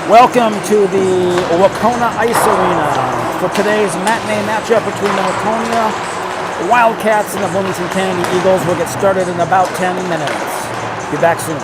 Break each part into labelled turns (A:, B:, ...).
A: Welcome to the Waconia Ice Arena for today's matinee matchup between the Waconia Wildcats and the Bloomington Kennedy Eagles. We'll get started in about 10 minutes. Be back soon.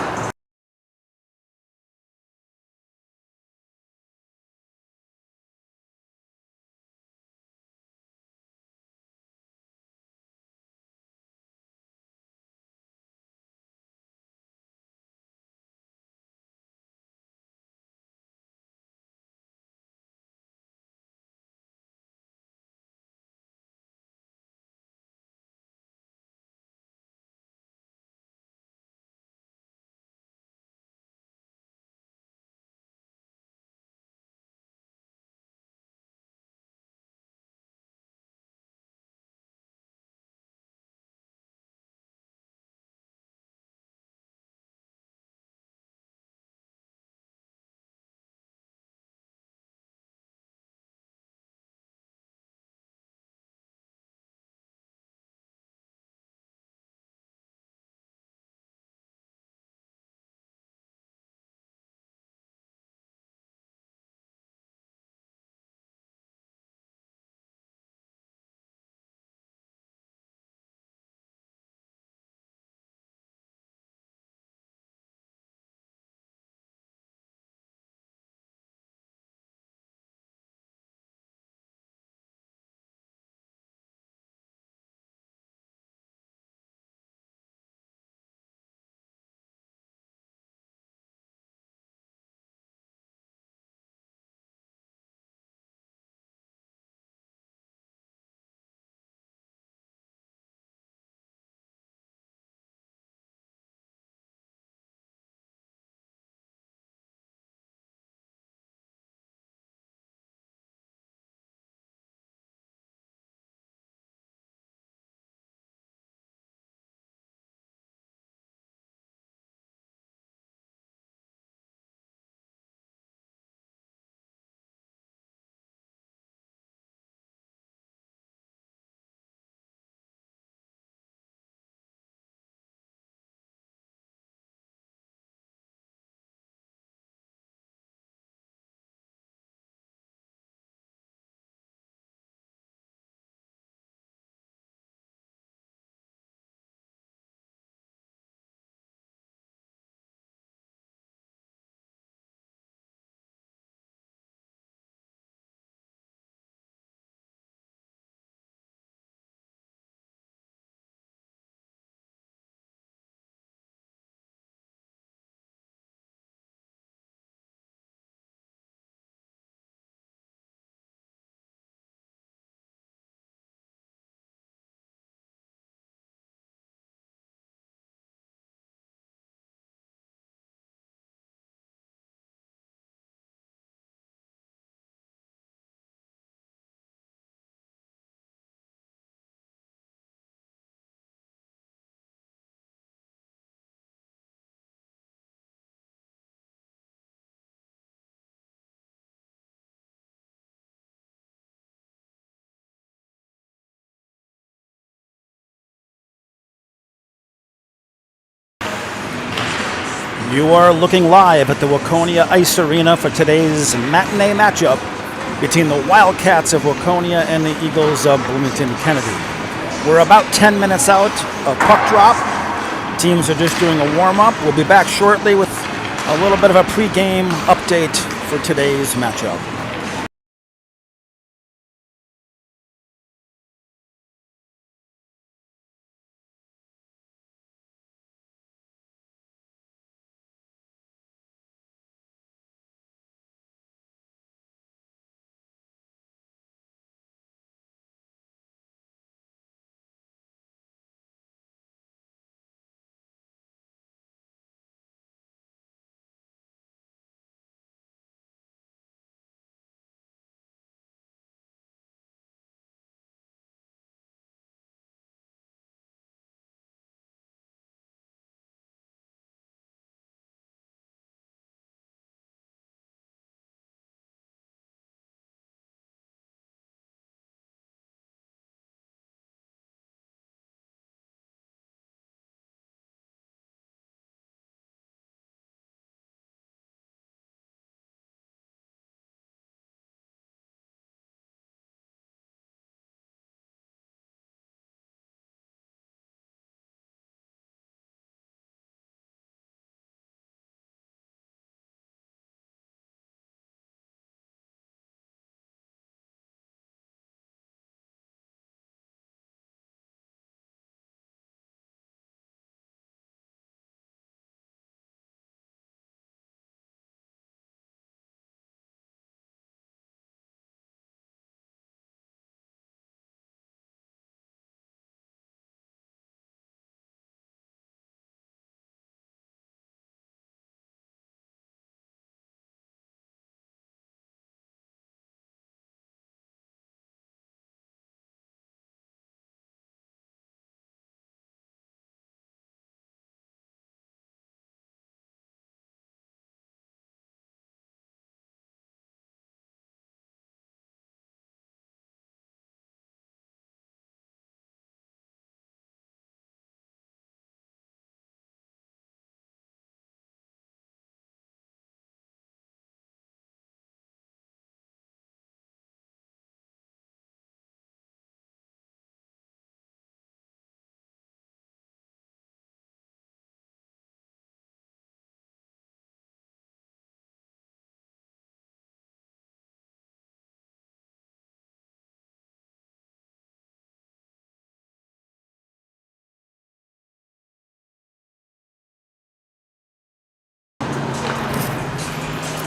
A: You are looking live at the Waconia Ice Arena for today's matinee matchup between the Wildcats of Waconia and the Eagles of Bloomington Kennedy. We're about 10 minutes out of puck drop. Teams are just doing a warm-up. We'll be back shortly with a little bit of a pre-game update for today's matchup.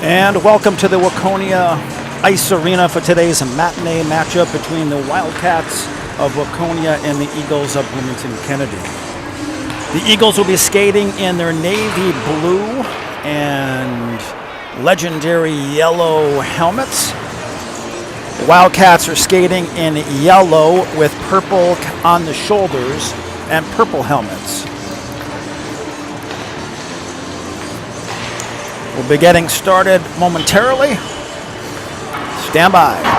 A: And welcome to the Waconia Ice Arena for today's matinee matchup between the Wildcats of Waconia and the Eagles of Bloomington Kennedy. The Eagles will be skating in their navy blue and legendary yellow helmets. The Wildcats are skating in yellow with purple on the shoulders and purple helmets. We'll be getting started momentarily. Stand by.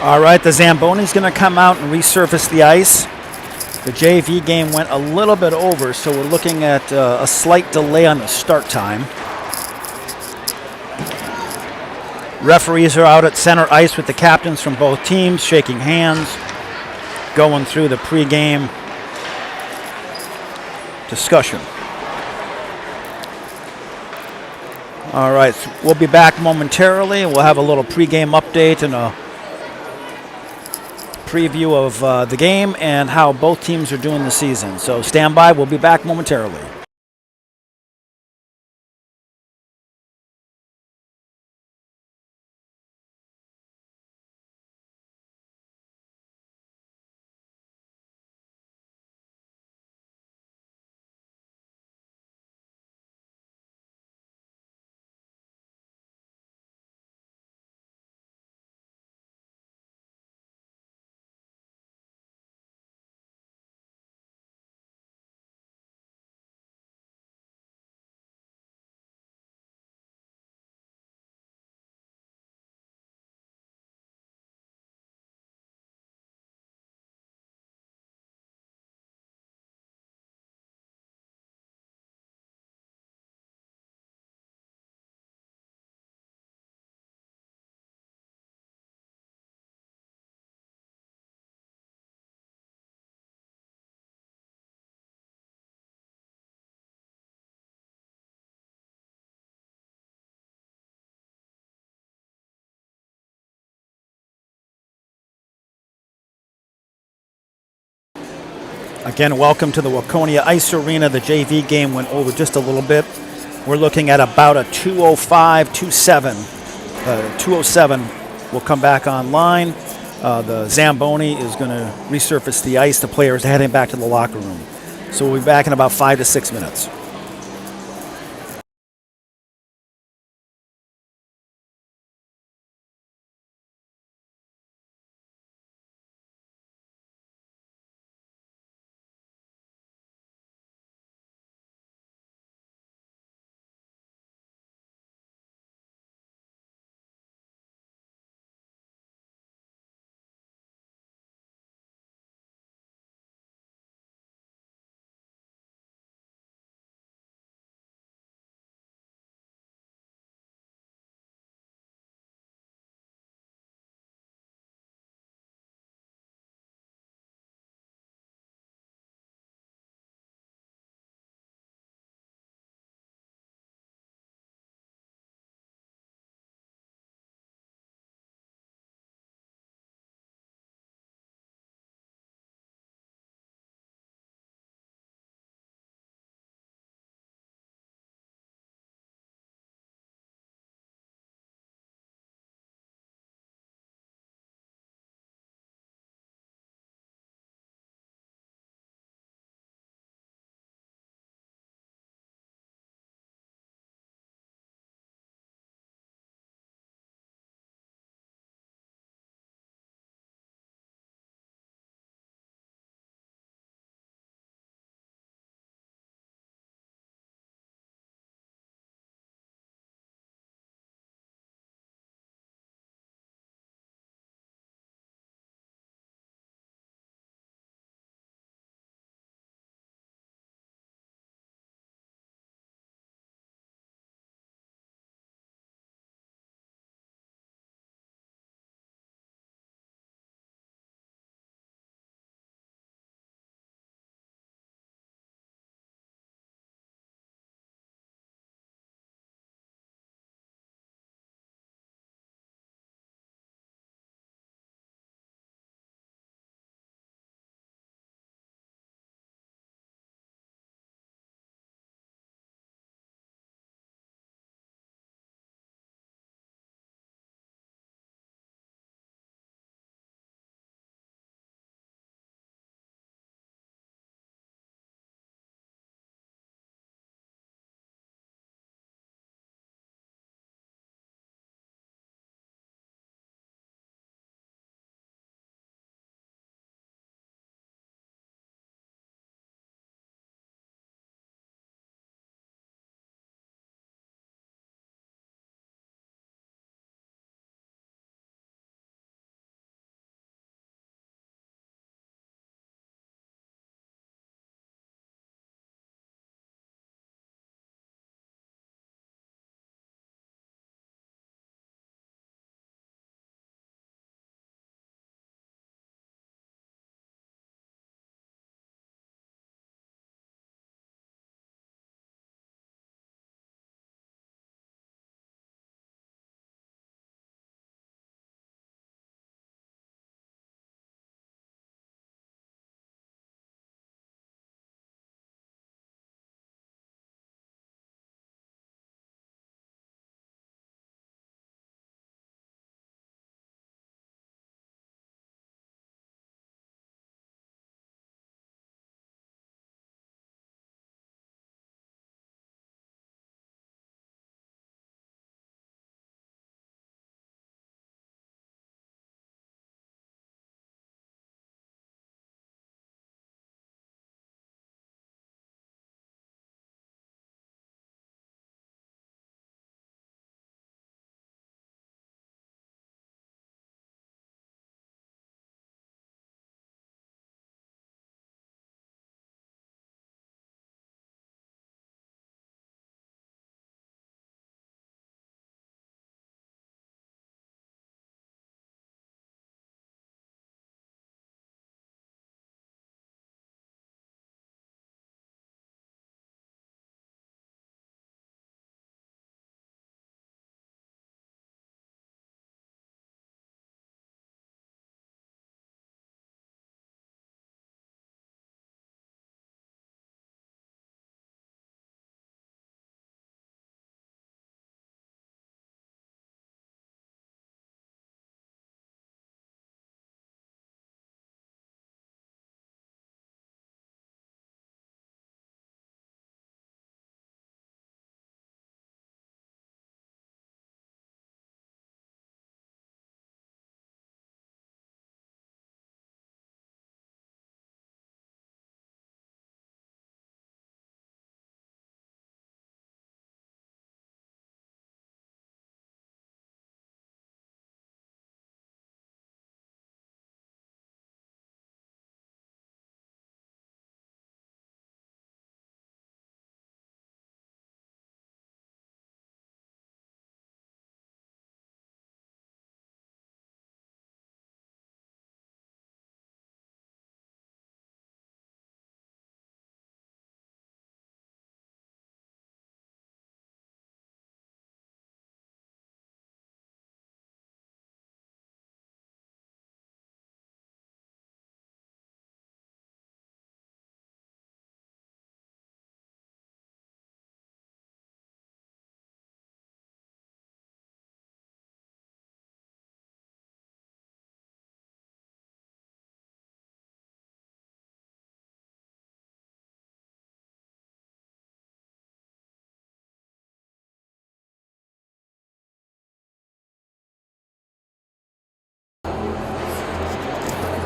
A: All right, the Zamboni's going to come out and resurface the ice. The JV game went a little bit over, so we're looking at a slight delay on the start time. Referees are out at center ice with the captains from both teams, shaking hands, going through the pregame discussion. All right, so we'll be back momentarily. We'll have a little pregame update and a preview of the game and how both teams are doing this season. So stand by. We'll be back momentarily. Again, welcome to the Waconia Ice Arena. The JV game went over just a little bit. We're looking at about a 205, 207 will come back online. The Zamboni is going to resurface the ice. The players are heading back to the locker room. So we'll be back in about 5 to 6 minutes.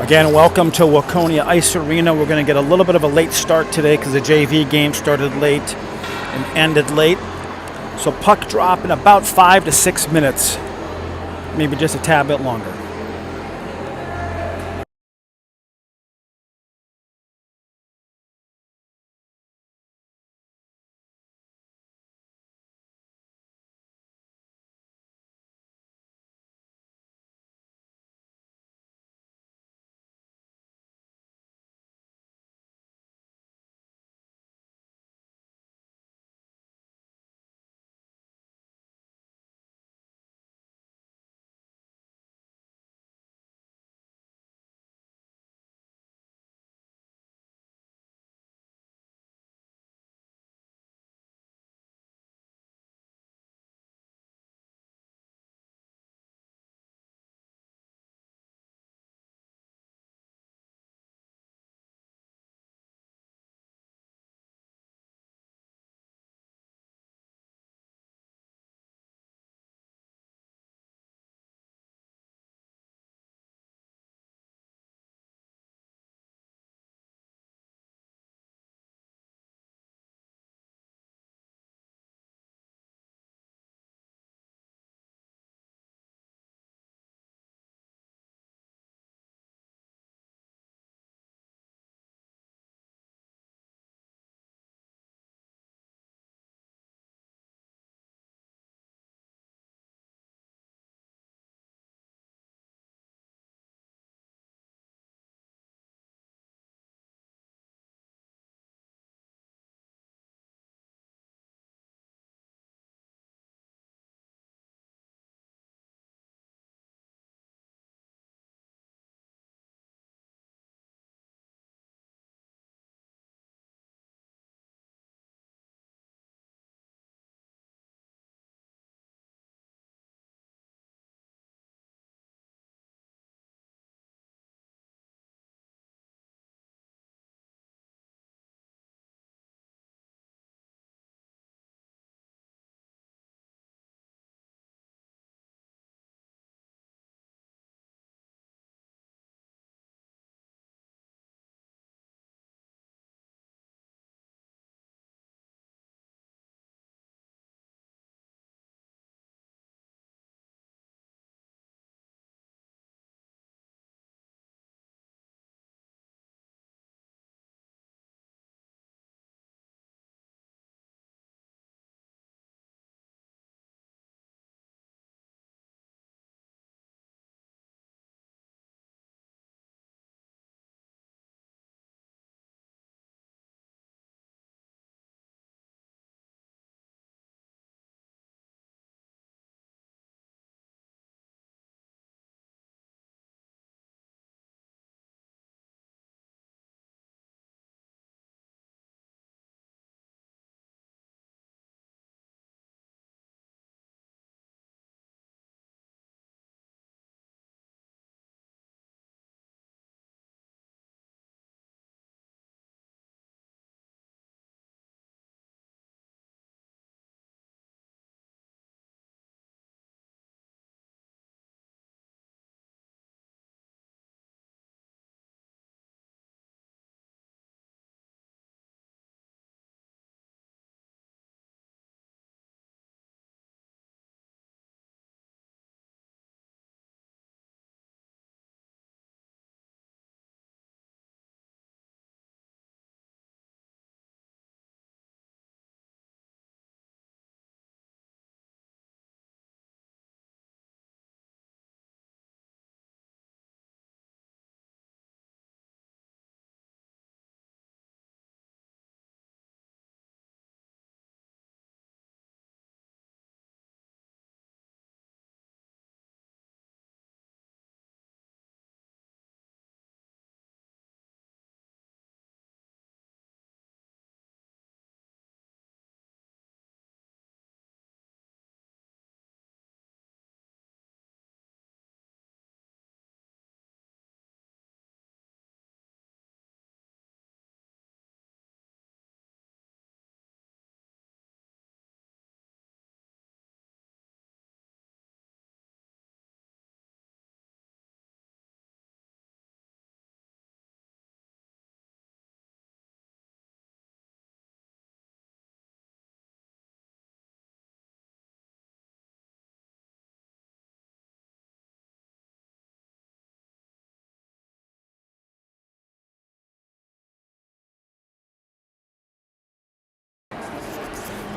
A: Again, welcome to Waconia Ice Arena. We're going to get a little bit of a late start today because the JV game started late and ended late. So puck drop in about 5 to 6 minutes, maybe just a tad bit longer.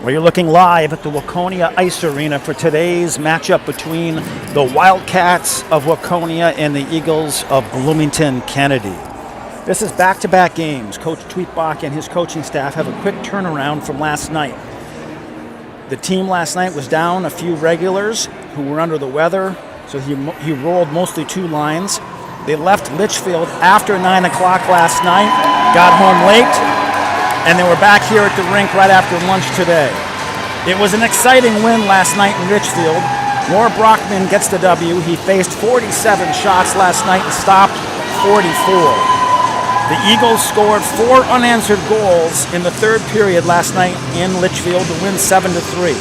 A: We're looking live at the Waconia Ice Arena for today's matchup between the Wildcats of Waconia and the Eagles of Bloomington Kennedy. This is back-to-back games. Coach Tweetbach and his coaching staff have a quick turnaround from last night. The team last night was down a few regulars who were under the weather, so he rolled mostly two lines. They left Litchfield after 9 o'clock last night, got home late, and they were back here at the rink right after lunch today. It was an exciting win last night in Litchfield. Roar Brockman gets the W. He faced 47 shots last night and stopped 44. The Eagles scored 4 unanswered goals in the third period last night in Litchfield to win 7-3.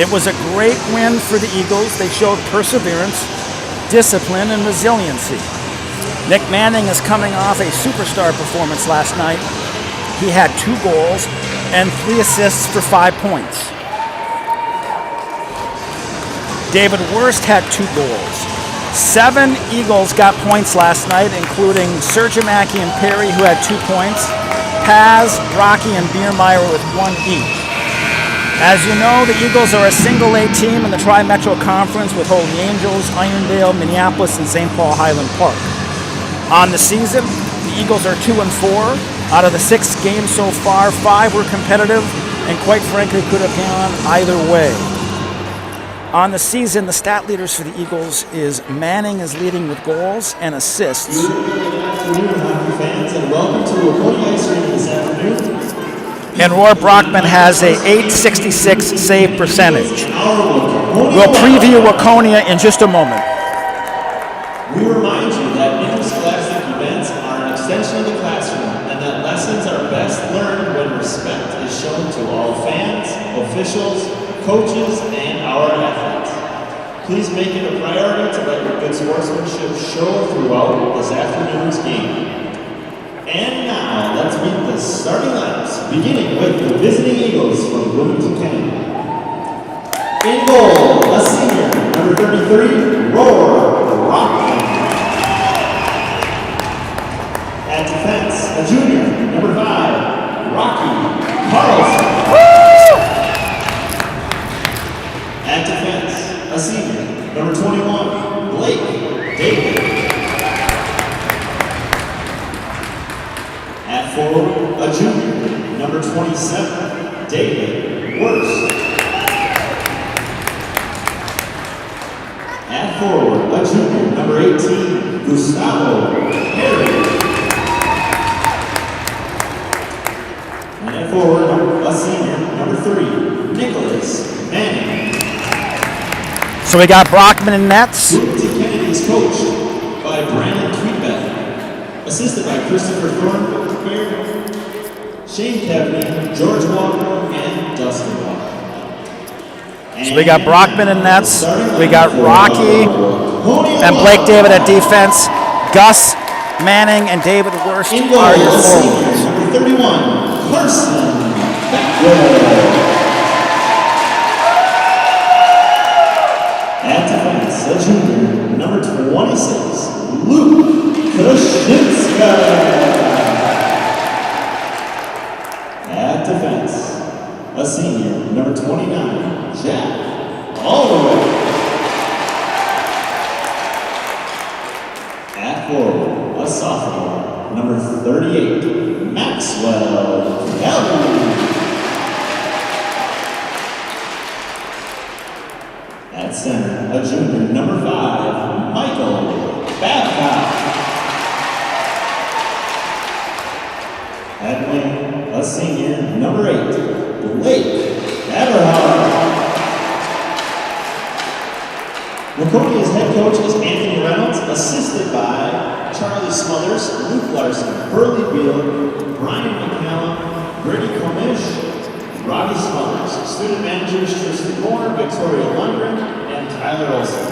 A: It was a great win for the Eagles. They showed perseverance, discipline, and resiliency. Nick Manning is coming off a superstar performance last night. He had 2 goals and 3 assists for 5 points. David Wurst had 2 goals. 7 Eagles got points last night, including Sergimaki and Perry, who had 2 points, Paz, Brocky, and Biermeyer with 1 each. As you know, the Eagles are a single-A team in the Tri-Metro Conference with Holy Angels, Irondale, Minneapolis, and St. Paul Highland Park. On the season, the Eagles are 2-4. Out of the 6 games so far, 5 were competitive and quite frankly could have gone either way. On the season, the stat leaders for the Eagles is Manning is leading with goals and assists.
B: Good afternoon, hockey fans, and welcome to Waconia Ice Arena this afternoon.
A: And Roar Brockman has a .866 save percentage. We'll preview Waconia in just a moment.
B: We remind you that interscholastic events are an extension of the classroom, and that lessons are best learned when respect is shown to all fans, officials, coaches, and our athletes. Please make it a priority to let your good sportsmanship show throughout this afternoon's game. And now, let's meet the starting lineups, beginning with the visiting Eagles from Bloomington Kennedy. In goal, a senior, number 33, Roar Brockman. At defense, a junior, number 5, Rocky Carlson. At defense, a senior, number 21, Blake David. At forward, a junior, number 27, David Wurst. At forward, a junior, number 18, Gustavo Perry. And at forward, a senior, number 3, Nicholas Manning.
A: So we got Brockman in nets.
B: Bloomington Kennedy is coached by Brandon Tweetbach, assisted by Christopher Thornberry, Shane Kevney, George Walker, and Dustin Walker.
A: So we got Brockman in nets. We got Rocky and Blake David at defense. Gus Manning and David Wurst are your forwards.
B: Number 31, Carson Beckwell. At defense, a junior, number 26, Luke Krashinska. At defense, a senior, number 29, Jack Allway. At forward, a sophomore, number 38, Maxwell Kelly. At center, a junior, number 5, Michael Babcock. At wing, a senior, number 8, Blake Eberhard. Waconia's head coach is Anthony Reynolds, assisted by Charlie Smothers, Luke Larson, Burley Beal, Brian McCallum, Brady Komish, Robbie Smothers, student managers Tristan Moore, Victoria Lundgren, and Tyler Olson.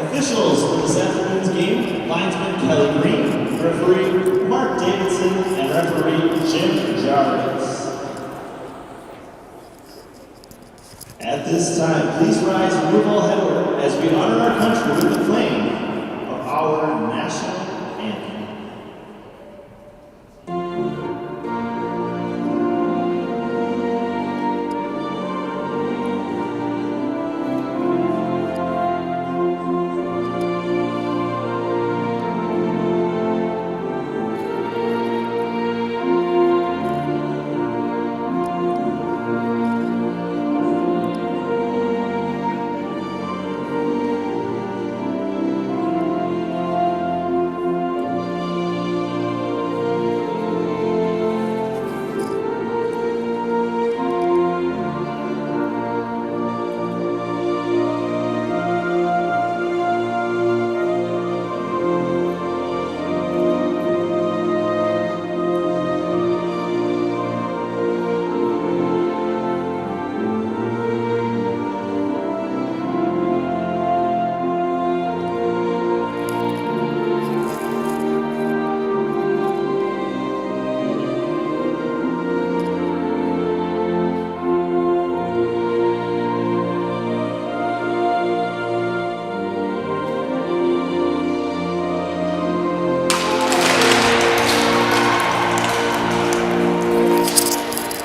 B: Officials for this afternoon's game, linesman Kelly Green, referee Mark Davidson, and referee Jim Jarvis. At this time, please rise and move all headward as we honor our country with the playing of our national anthem.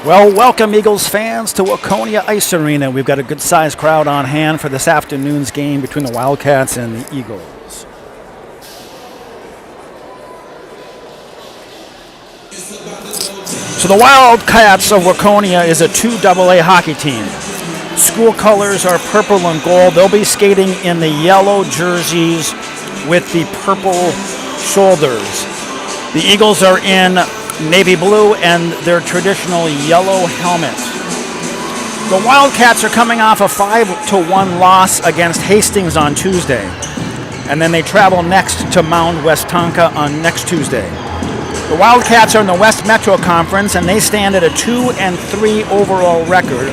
A: Well, welcome Eagles fans to Waconia Ice Arena. We've got a good-sized crowd on hand for this afternoon's game between the Wildcats and the Eagles. So the Wildcats of Waconia is a 2AA hockey team. School colors are purple and gold. They'll be skating in the yellow jerseys with the purple shoulders. The Eagles are in navy blue and their traditional yellow helmet. The Wildcats are coming off a 5-1 loss against Hastings on Tuesday, and then they travel next to Mound Westonka on next Tuesday. The Wildcats are in the West Metro Conference, and they stand at a 2-3 overall record.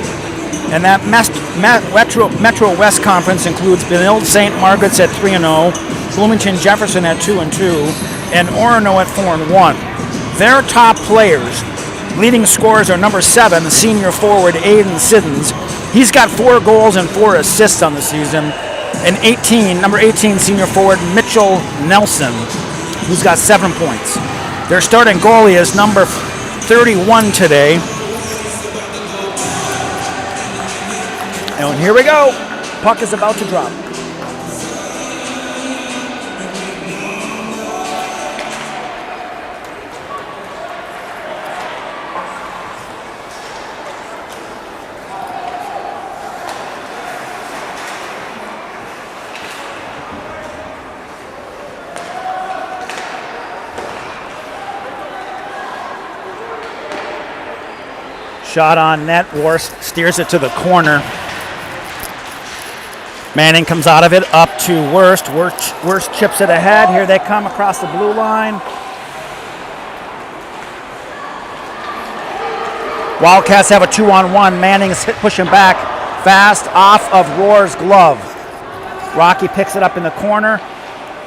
A: And that Metro West Conference includes Benilde St. Margaret's at 3-0, Bloomington Jefferson at 2-2, and Orono at 4-1. Their top players, leading scorers, are number 7, senior forward Aiden Siddons. He's got 4 goals and 4 assists on the season. And number 18, senior forward Mitchell Nelson, who's got 7 points. Their starting goalie is number 31 today. And here we go. Puck is about to drop. Shot on net. Worst steers it to the corner. Manning comes out of it up to Worst. Worst chips it ahead. Here they come across the blue line. Wildcats have a 2-on-1. Manning's pushing back fast off of Rohr's glove. Rocky picks it up in the corner.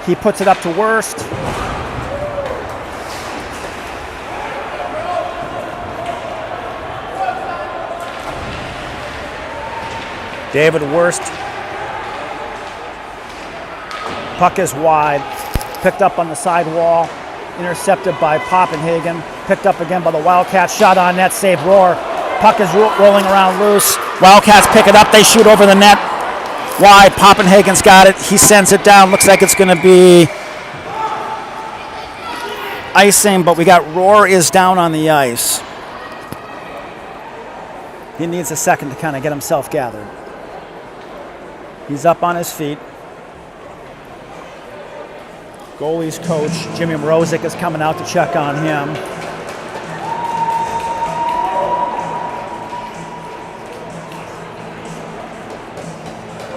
A: He puts it up to Worst. David Worst. Puck is wide. Picked up on the side wall. Intercepted by Poppenhagen. Picked up again by the Wildcats. Shot on net. Save Rohr. Puck is rolling around loose. Wildcats pick it up. They shoot over the net. Wide. Poppenhagen's got it. He sends it down. Looks like it's going to be icing, but we got Rohr is down on the ice. He needs a second to kind of get himself gathered. He's up on his feet. Goalie's coach, Jimmy Mrozik, is coming out to check on him.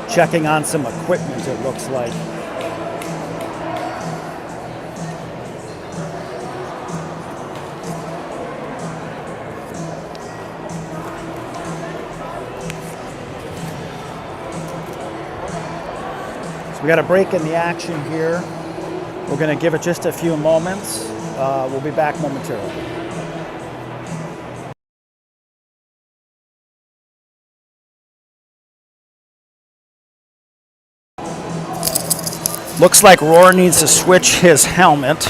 A: Checking on some equipment, it looks like. So we got a break in the action here. We're going to give it just a few moments. We'll be back momentarily. Looks like Rohr needs to switch his helmet.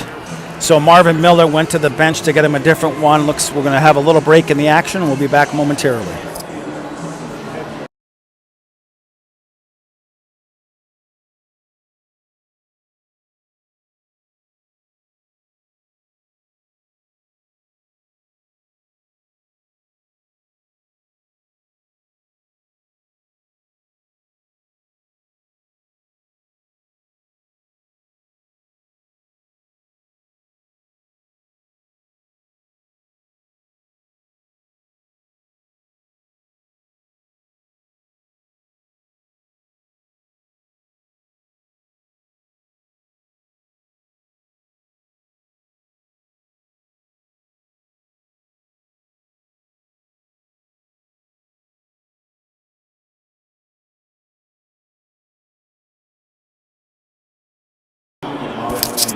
A: So Marvin Miller went to the bench to get him a different one. Looks we're going to have a little break in the action. We'll be back momentarily.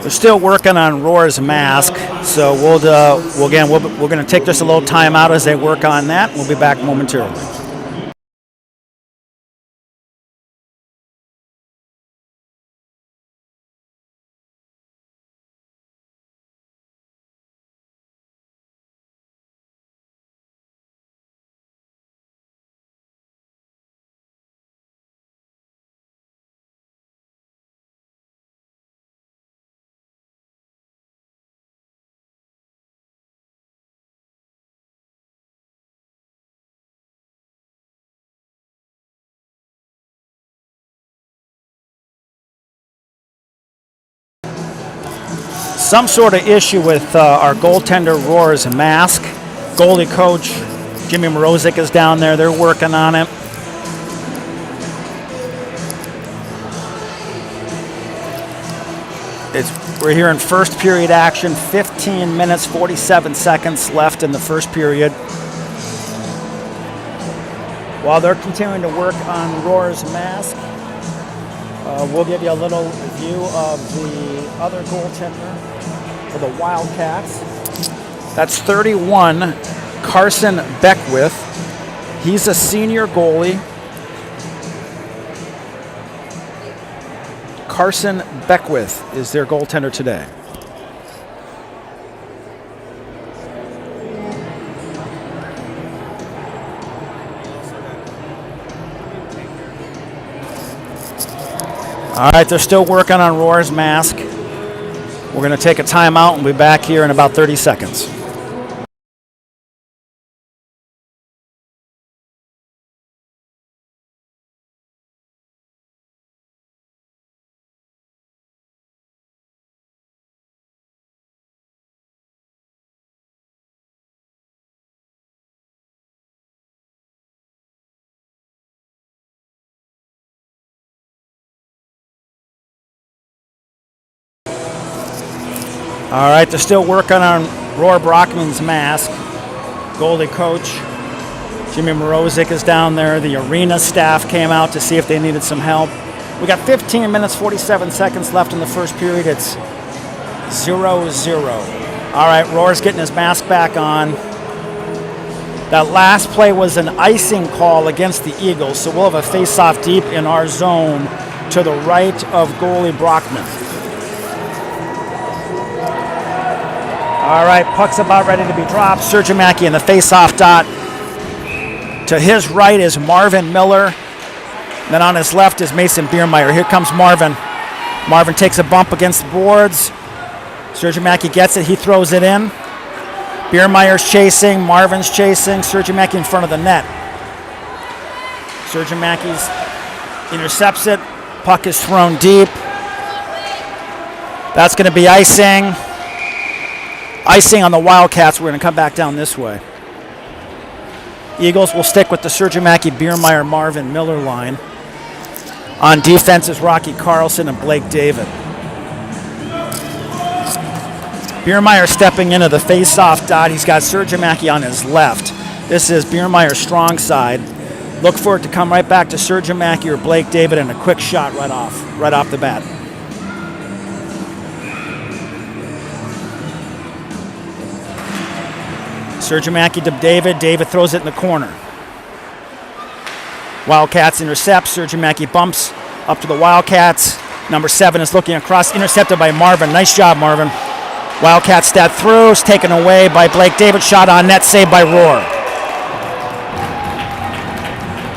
A: They're still working on Rohr's mask, so we're going to take just a little time out as they work on that. We'll be back momentarily. some sort of issue with our goaltender Roar's mask. Goalie coach Jimmy Morozic is down there. They're working on it. We're here in first period action. 15 minutes, 47 seconds left in the first period. While they're continuing to work on Roar's mask, we'll give you a little view of the other goaltender for the Wildcats. That's 31, Carson Beckwith. He's a senior goalie. Carson Beckwith is their goaltender today. All right, they're still working on Roar's mask. We're going to take a timeout and we'll be back here in about 30 seconds. All right, they're still working on Roar Brockman's mask. Goalie coach Jimmy Morozic is down there. The arena staff came out to see if they needed some help. We got 15 minutes, 47 seconds left in the first period. It's 0-0. All right, Roar's getting his mask back on. That last play was an icing call against the Eagles, so we'll have a face-off deep in our zone to the right of goalie Brockman. All right, puck's about ready to be dropped. Sergimaki in the face-off dot. To his right is Marvin Miller. Then on his left is Mason Biermeyer. Here comes Marvin. Marvin takes a bump against the boards. Sergimaki gets it. He throws it in. Biermeyer's chasing. Marvin's chasing. Sergimaki in front of the net. Sergimaki's intercepts it. Puck is thrown deep. That's going to be icing. Icing on the Wildcats. We're going to come back down this way. Eagles will stick with the Sergimaki, Biermeyer, Marvin Miller line. On defense is Rocky Carlson and Blake David. Biermeyer stepping into the face-off dot. He's got Sergimaki on his left. This is Biermeyer's strong side. Look for it to come right back to Sergimaki or Blake David and a quick shot right off the bat. Sergimaki to David. David throws it in the corner. Wildcats intercept. Sergimaki bumps up to the Wildcats. Number 7 is looking across. Intercepted by Marvin. Nice job, Marvin. Wildcats step through. It's taken away by Blake David. Shot on net. Saved by Roar.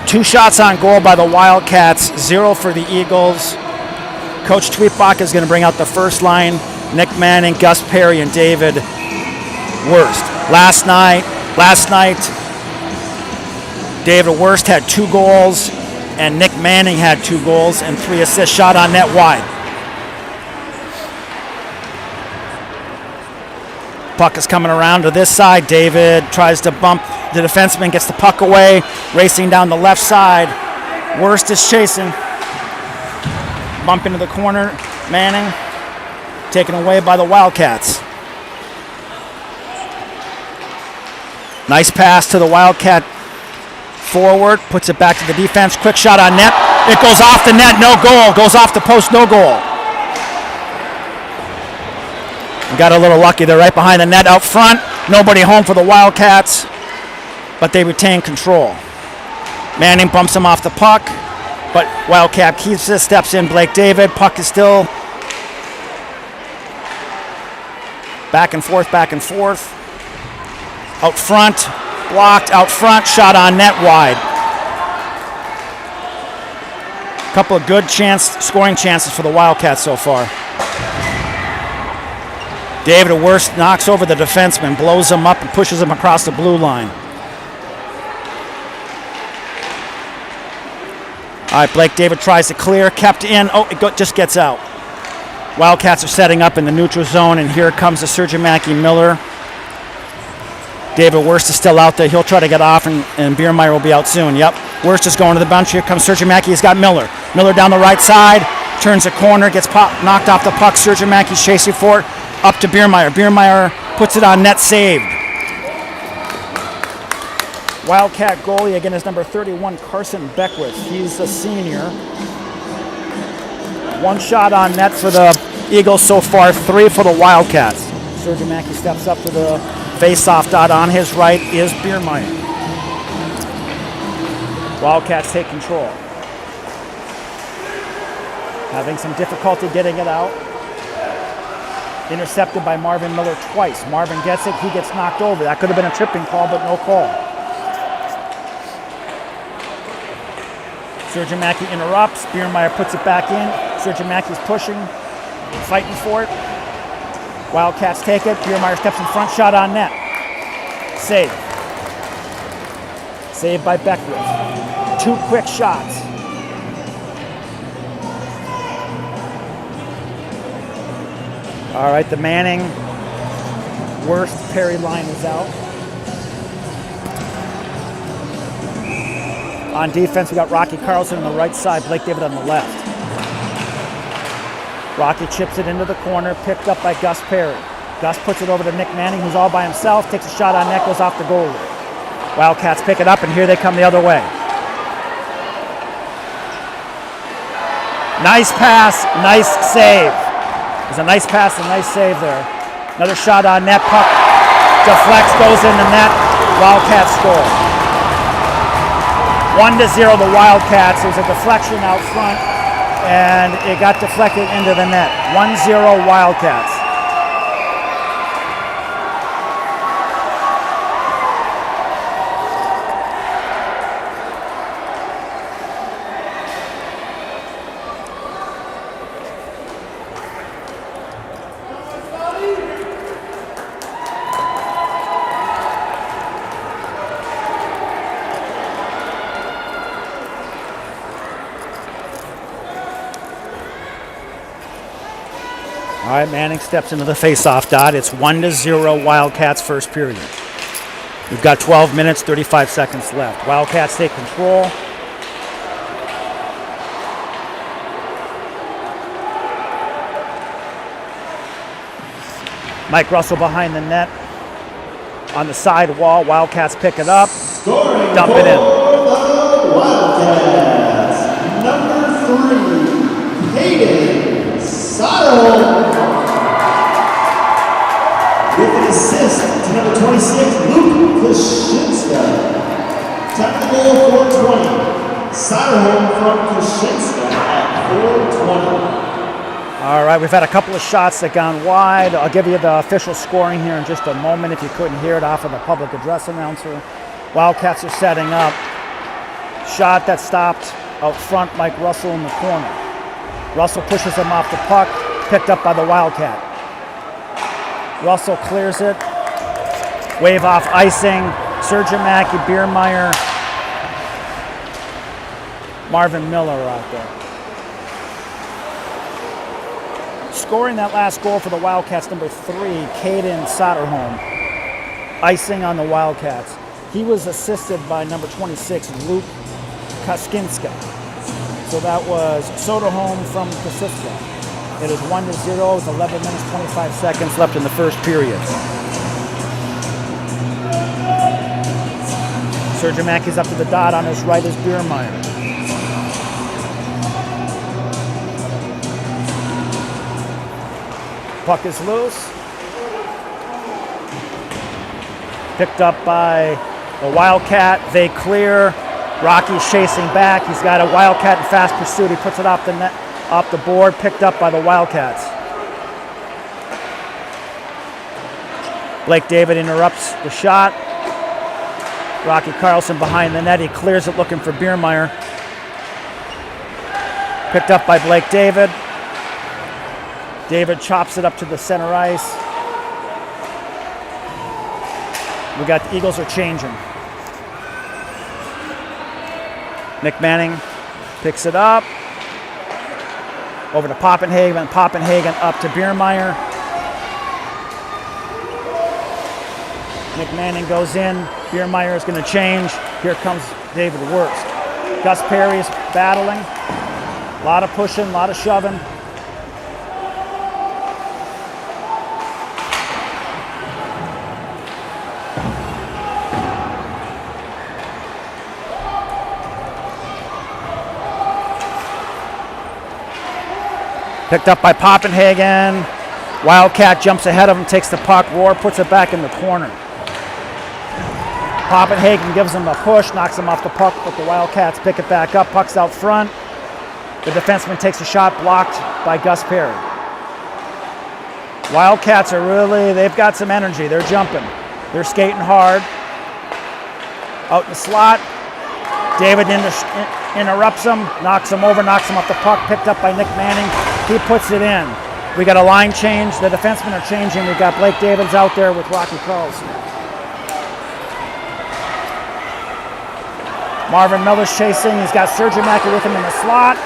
A: 2 shots on goal by the Wildcats. 0 for the Eagles. Coach Tweetbach is going to bring out the first line. Nick Manning, Gus Perry, and David Worst. Last night, David Worst had 2 goals, and Nick Manning had 2 goals and 3 assists. Shot on net wide. Puck is coming around to this side. David tries to bump the defenseman, gets the puck away, racing down the left side. Worst is chasing. Bump into the corner. Manning taken away by the Wildcats. Nice pass to the Wildcat forward, puts it back to the defense. Quick shot on net. It goes off the net, no goal. Goes off the post, no goal. We got a little lucky. They're right behind the net out front. Nobody home for the Wildcats, but they retain control. Manning bumps him off the puck, but Wildcat keeps it, steps in Blake David. Puck is still back and forth. Out front, blocked, out front, shot on net wide. Couple of good scoring chances for the Wildcats so far. David Worst knocks over the defenseman, blows him up and pushes him across the blue line. All right, Blake David tries to clear, kept in. Oh, just gets out. Wildcats are setting up in the neutral zone, and here comes the Sergeant Mackey Miller. David Wurst is still out there. He'll try to get off, and Biermeyer will be out soon. Yep, Wurst is going to the bench. Here comes Sergeant Mackey. He's got Miller. Miller down the right side, turns the corner, gets knocked off the puck. Sergeant Mackey's chasing for it. Up to Biermeyer. Biermeyer puts it on net, saved. Wildcat goalie again is number 31, Carson Beckwith. He's a senior. One shot on net for the Eagles so far, 3 for the Wildcats. Sergeant Mackey steps up to the face-off dot. On his right is Biermeyer. Wildcats take control. Having some difficulty getting it out. Intercepted by Marvin Miller twice. Marvin gets it, he gets knocked over. That could have been a tripping call, but no call. Sergeant Mackey interrupts. Biermeyer puts it back in. Sergeant Mackey's pushing, fighting for it. Wildcats take it. Biermeyer steps in front, shot on net. Save. Saved by Beckwith. 2 quick shots. All right, the Manning, Worst, Perry line is out. On defense, we got Rocky Carlson on the right side, Blake David on the left. Rocky chips it into the corner, picked up by Gus Perry. Gus puts it over to Nick Manning, who's all by himself, takes a shot on net, goes off the goalie. Wildcats pick it up, and here they come the other way. Nice pass, nice save. There's a nice pass and nice save there. Another shot on net, puck deflects, goes in the net. Wildcats score. 1-0 the Wildcats. There's a deflection out front, and it got deflected into the net. 1-0 Wildcats. All right, Manning steps into the face-off dot. It's 1-0 Wildcats first period. We've got 12 minutes, 35 seconds left. Wildcats take control. Mike Russell behind the net. On the side wall, Wildcats pick it up.
B: Scoring
A: dump
B: for
A: it in.
B: the Wildcats, number 3, Hayden Sotto. With an assist to number 26, Luke Kushinska. Time of the goal, 4:20. Soderholm from Kushinska at 4:20.
A: All right, we've had a couple of shots that gone wide. I'll give you the official scoring here in just a moment if you couldn't hear it off of the public address announcer. Wildcats are setting up. Shot that stopped out front, Mike Russell in the corner. Russell pushes him off the puck, picked up by the Wildcat. Russell clears it. Wave off icing. Sergeant Mackey, Biermeyer, Marvin Miller out there. Scoring that last goal for the Wildcats, number 3, Caden Soderholm. Icing on the Wildcats. He was assisted by number 26, Luke Kuskinska. So that was Soderholm from Kuskinska. It is 1-0. It's 11 minutes, 25 seconds left in the first period. Sergeant Mackey's up to the dot. On his right is Biermeyer. Puck is loose. Picked up by the Wildcat. They clear. Rocky's chasing back. He's got a Wildcat in fast pursuit. He puts it off the net, off the board. Picked up by the Wildcats. Blake David interrupts the shot. Rocky Carlson behind the net. He clears it looking for Biermeyer. Picked up by Blake David. David chops it up to the center ice. We got the Eagles are changing. Nick Manning picks it up. Over to Poppenhagen. Poppenhagen up to Biermeyer. Nick Manning goes in. Biermeyer is going to change. Here comes David Wurst. Gus Perry is battling. A lot of pushing, a lot of shoving. Picked up by Poppenhagen. Wildcat jumps ahead of him, takes the puck. Rohr puts it back in the corner. Poppenhagen gives him a push, knocks him off the puck, but the Wildcats pick it back up. Puck's out front. The defenseman takes a shot, blocked by Gus Perry. Wildcats are really, they've got some energy. They're jumping. They're skating hard. Out in the slot. David interrupts him, knocks him over, knocks him off the puck, picked up by Nick Manning. He puts it in. We got a line change. The defensemen are changing. We've got Blake Davids out there with Rocky Carlson. Marvin Miller's chasing. He's got Sergio Mackey with him in the slot.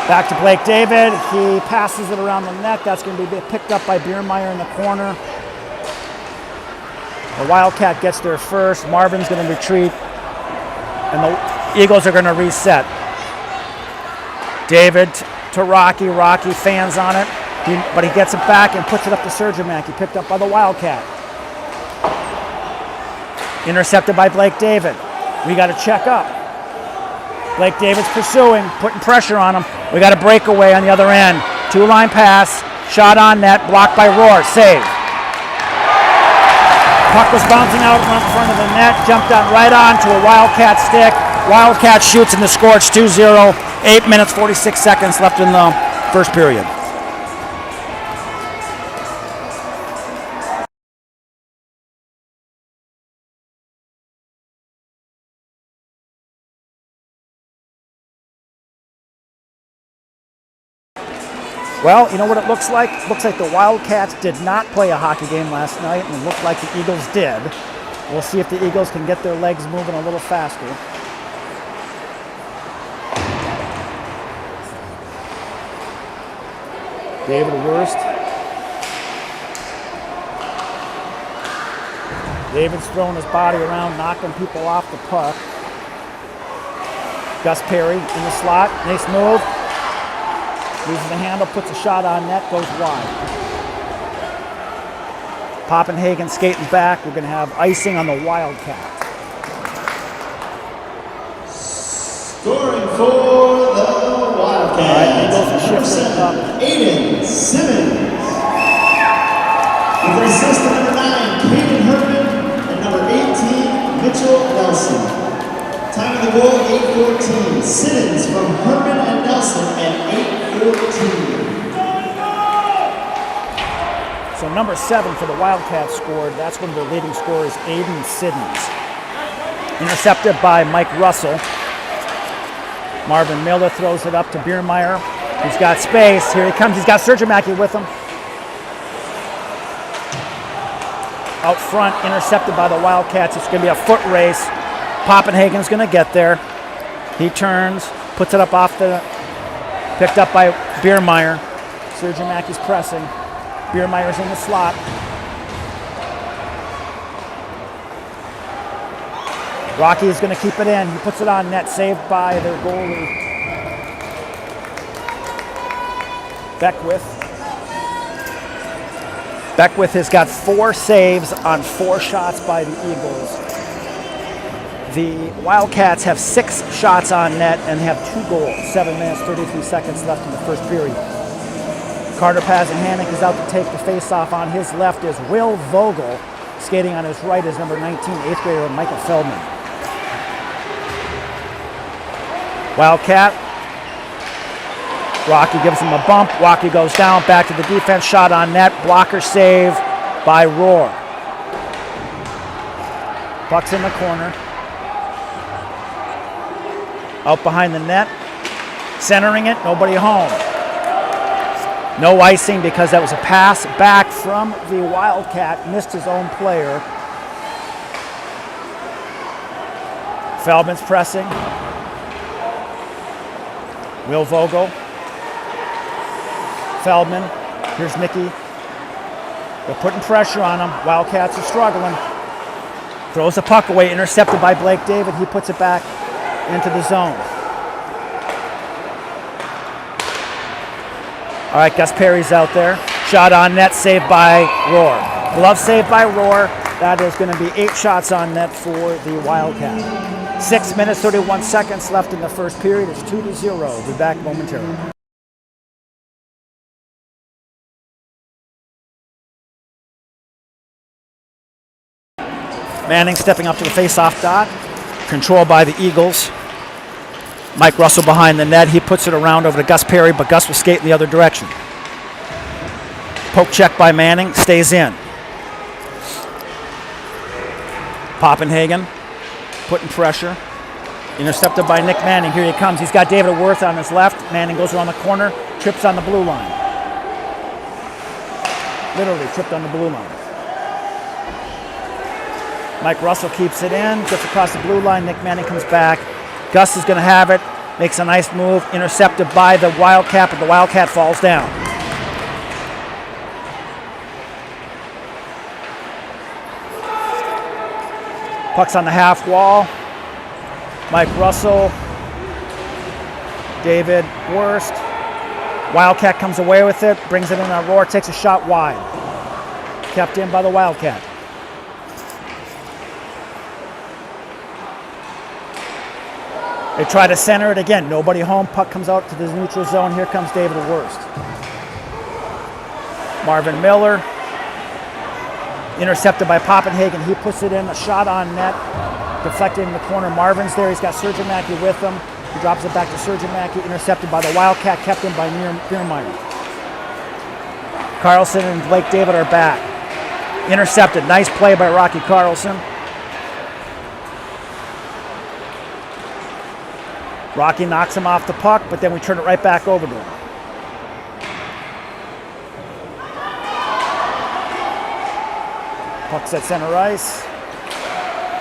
A: Back to Blake David. He passes it around the net. That's going to be picked up by Biermeyer in the corner. The Wildcat gets there first. Marvin's going to retreat. And the Eagles are going to reset. David to Rocky. Rocky fans on it. But he gets it back and puts it up to Sergio Mackey. Picked up by the Wildcat. Intercepted by Blake David. We got to check up. Blake David's pursuing, putting pressure on him. We got a breakaway on the other end. Two-line pass, shot on net, blocked by Rohr, save. Puck was bouncing out in front of the net, jumped on right on to a Wildcat stick. Wildcat shoots and the score. It's 2-0. 8 minutes, 46 seconds left in the first period. Well, you know what it looks like? It looks like the Wildcats did not play a hockey game last night, and it looked like the Eagles did. We'll see if the Eagles can get their legs moving a little faster. David Wurst. David's throwing his body around, knocking people off the puck. Gus Perry in the slot. Nice move. Loses the handle, puts a shot on net, goes wide. Poppenhagen skating back. We're going to have icing on the Wildcat.
B: Scoring for the Wildcats.
A: All right, Eagles are shifting up.
B: Aiden Simmons. With an assist to number 9, Caden Herman, and number 18, Mitchell Nelson. Time of the goal, 8:14. Simmons from Herman and Nelson at 8:14.
A: So number 7 for the Wildcats scored. That's one of their leading scorers, Aiden Simmons. Intercepted by Mike Russell. Marvin Miller throws it up to Biermeyer. He's got space. Here he comes. He's got Sergio Mackey with him. Out front, intercepted by the Wildcats. It's going to be a foot race. Poppenhagen's going to get there. He turns, puts it up off the, picked up by Biermeyer. Sergio Mackey's pressing. Biermeyer's in the slot. Rocky is going to keep it in. He puts it on net, saved by their goalie, Beckwith. Beckwith has got 4 saves on 4 shots by the Eagles. The Wildcats have 6 shots on net and have 2 goals. 7 minutes, 33 seconds left in the first period. Carter Pazahanik is out to take the face-off. On his left is Will Vogel. Skating on his right is number 19, 8th grader Michael Feldman. Wildcat. Rocky gives him a bump. Rocky goes down, back to the defense. Shot on net. Blocker save by Rohr. Puck's in the corner. Out behind the net. Centering it. Nobody home. No icing because that was a pass back from the Wildcat. Missed his own player. Feldman's pressing. Will Vogel. Feldman. Here's Mickey. They're putting pressure on him. Wildcats are struggling. Throws the puck away, intercepted by Blake David. He puts it back into the zone. All right, Gus Perry's out there. Shot on net, saved by Rohr. Glove saved by Rohr. That is going to be 8 shots on net for the Wildcats. 6 minutes, 31 seconds left in the first period. It's 2-0. We'll be back momentarily. Manning stepping up to the face-off dot. Controlled by the Eagles. Mike Russell behind the net. He puts it around over to Gus Perry, but Gus was skating the other direction. Poke check by Manning. Stays in. Poppenhagen putting pressure. Intercepted by Nick Manning. Here he comes. He's got David Worth on his left. Manning goes around the corner. Trips on the blue line. Literally tripped on the blue line. Mike Russell keeps it in. Gets across the blue line. Nick Manning comes back. Gus is going to have it. Makes a nice move. Intercepted by the Wildcat, but the Wildcat falls down. Puck's on the half wall. Mike Russell. David Worst. Wildcat comes away with it. Brings it in on Rohr. Takes a shot wide. Kept in by the Wildcat. They try to center it again. Nobody home. Puck comes out to the neutral zone. Here comes David Worst. Marvin Miller. Intercepted by Poppenhagen. He puts it in. A shot on net. Deflected in the corner. Marvin's there. He's got Sergeant Mackey with him. He drops it back to Sergeant Mackey. Intercepted by the Wildcat. Kept in by Biermeyer. Carlson and Blake David are back. Intercepted. Nice play by Rocky Carlson. Rocky knocks him off the puck, but then we turn it right back over to him. Puck's at center ice.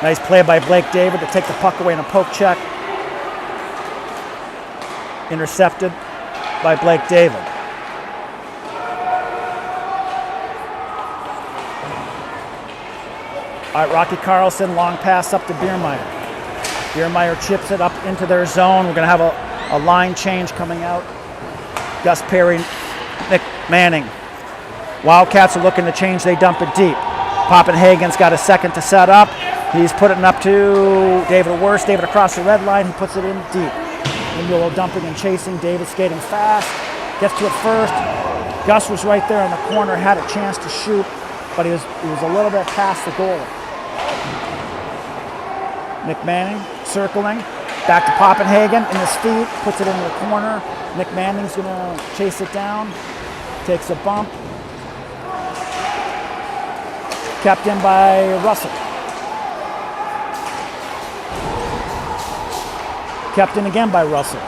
A: Nice play by Blake David to take the puck away in a poke check. Intercepted by Blake David. All right, Rocky Carlson, long pass up to Biermeyer. Biermeyer chips it up into their zone. We're going to have a line change coming out. Gus Perry, Nick Manning. Wildcats are looking to change. They dump it deep. Poppenhagen's got a second to set up. He's putting it up to David Worst. David across the red line. He puts it in deep. Indiolo dumping and chasing. David skating fast. Gets to it first. Gus was right there in the corner. Had a chance to shoot, but he was a little bit past the goal. Nick Manning circling, back to Poppenhagen in his feet, puts it into the corner. Nick Manning's going to chase it down, takes a bump. Kept in by Russell. Kept in again by Russell.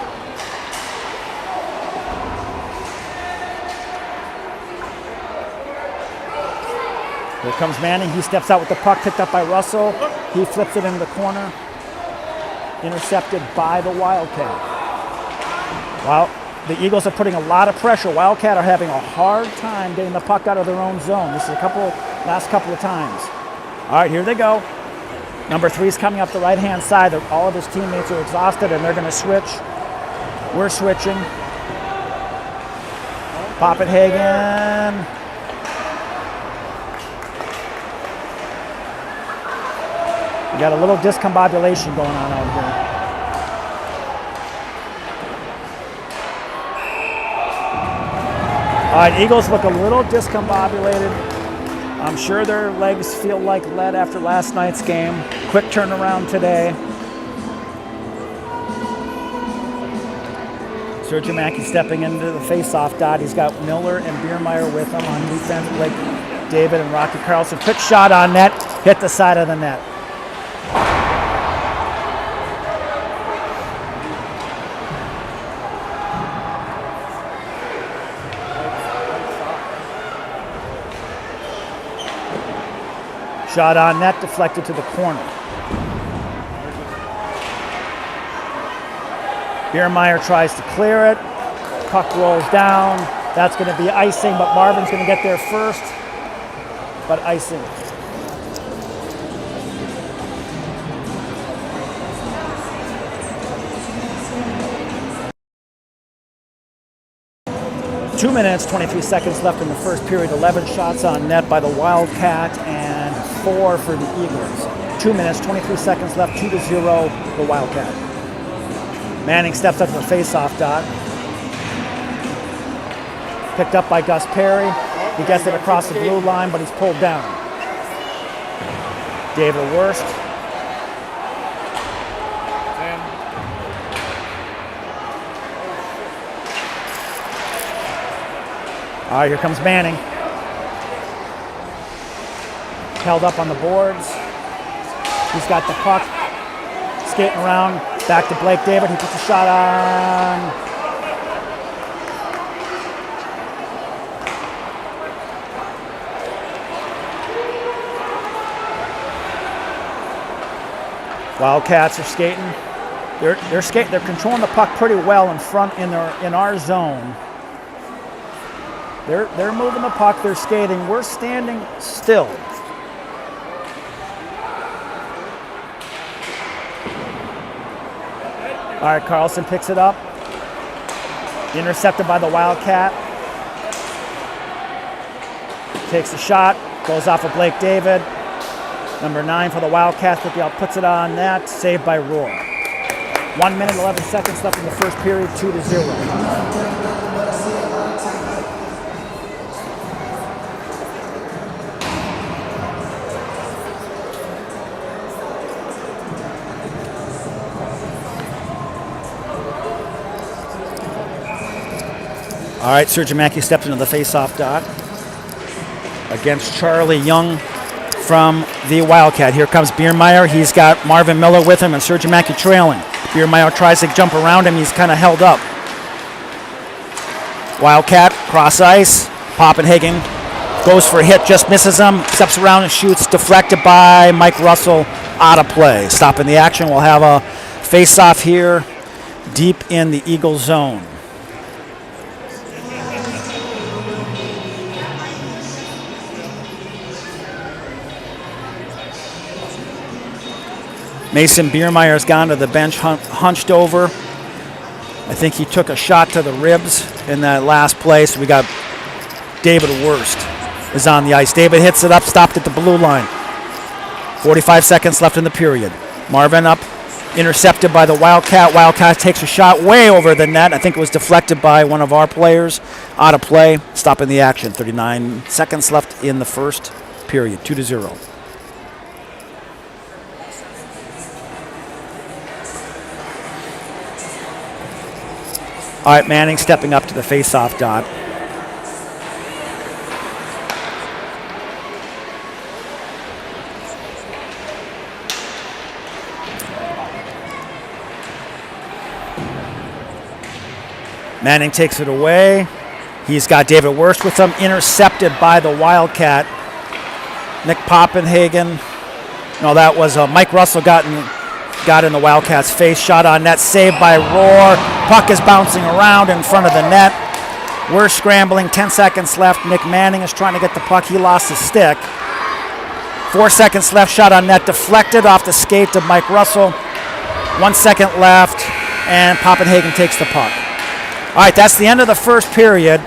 A: Here comes Manning. He steps out with the puck, picked up by Russell. He flips it into the corner. Intercepted by the Wildcat. Well, the Eagles are putting a lot of pressure. Wildcat are having a hard time getting the puck out of their own zone. This is last couple of times. All right, here they go. Number 3 is coming up the right-hand side. All of his teammates are exhausted, and they're going to switch. We're switching. Poppenhagen. We got a little discombobulation going on out here. All right, Eagles look a little discombobulated. I'm sure their legs feel like lead after last night's game. Quick turnaround today. Sergeant Mackey stepping into the face-off dot. He's got Miller and Biermeyer with him on defense. Blake David and Rocky Carlson. Quick shot on net. Hit the side of the net. Shot on net, deflected to the corner. Biermeyer tries to clear it. Puck rolls down. That's going to be icing, but Marvin's going to get there first. But icing. Two minutes, 23 seconds left in the first period. 11 shots on net by the Wildcat and 4 for the Eagles. 2 minutes, 23 seconds left, 2-0, the Wildcat. Manning steps up to the face-off dot. Picked up by Gus Perry. He gets it across the blue line, but he's pulled down. David Wurst. All right, here comes Manning. Held up on the boards. He's got the puck. Skating around. Back to Blake David. He puts a shot on. Wildcats are skating. They're skating. They're controlling the puck pretty well in front in our zone. They're moving the puck. They're skating. We're standing still. All right, Carlson picks it up. Intercepted by the Wildcat. Takes a shot. Goes off of Blake David. Number 9 for the Wildcats, puts it on net. Saved by Rohr. 1 minute, 11 seconds left in the first period, 2-0. All right, Sergeant Mackey steps into the face-off dot against Charlie Young from the Wildcat. Here comes Biermeyer. He's got Marvin Miller with him and Sergeant Mackey trailing. Biermeyer tries to jump around him. He's kind of held up. Wildcat, cross ice. Poppenhagen goes for a hit, just misses him. Steps around and shoots. Deflected by Mike Russell. Out of play. Stopping the action. We'll have a face-off here deep in the Eagle zone. Mason Biermeyer's gone to the bench, hunched over. I think he took a shot to the ribs in that last play. So we got David Wurst is on the ice. David hits it up, stopped at the blue line. 45 seconds left in the period. Marvin up, intercepted by the Wildcat. Wildcat takes a shot way over the net. I think it was deflected by one of our players. Out of play, stopping the action. 39 seconds left in the first period, 2-0. All right, Manning stepping up to the face-off dot. Manning takes it away. He's got David Wurst with him, intercepted by the Wildcat. Nick Poppenhagen. No, that was Mike Russell got in the Wildcat's face. Shot on net, saved by Rohr. Puck is bouncing around in front of the net. We're scrambling, 10 seconds left. Nick Manning is trying to get the puck. He lost his stick. 4 seconds left, shot on net, deflected off the skate of Mike Russell. 1 second left, and Poppenhagen takes the puck. All right, that's the end of the first period.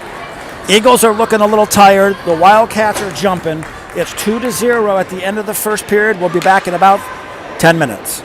A: Eagles are looking a little tired. The Wildcats are jumping. It's 2-0 at the end of the first period. We'll be back in about 10 minutes.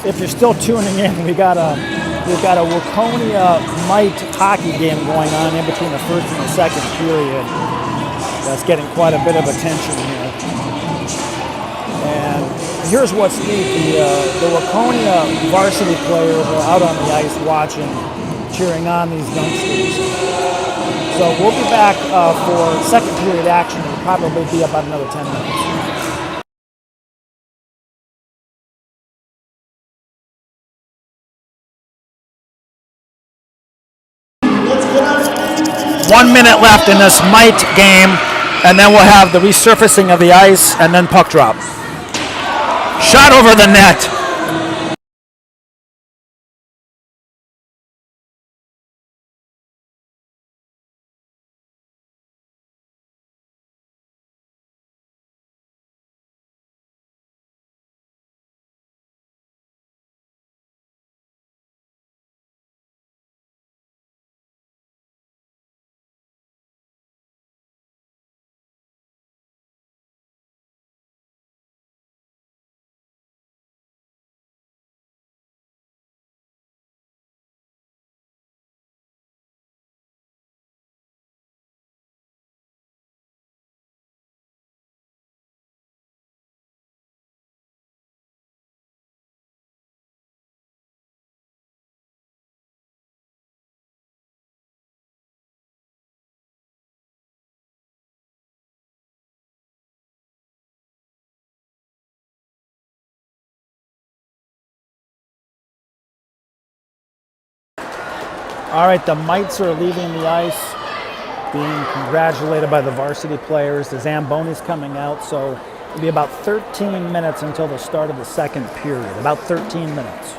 A: if you're still tuning in, we've got a Waconia Mite hockey game going on in between the first and the second period. That's getting quite a bit of attention here. And here's what's neat: the Waconia varsity players are out on the ice watching, cheering on these youngsters. So we'll be back for second period action. It'll probably be about another 10 minutes.
B: Let's get up.
A: 1 minute left in this Mite game, and then we'll have the resurfacing of the ice and then puck drop. Shot over the net. All right, the Mites are leaving the ice, being congratulated by the varsity players. The Zamboni's coming out, so it'll be about 13 minutes until the start of the second period. About 13 minutes.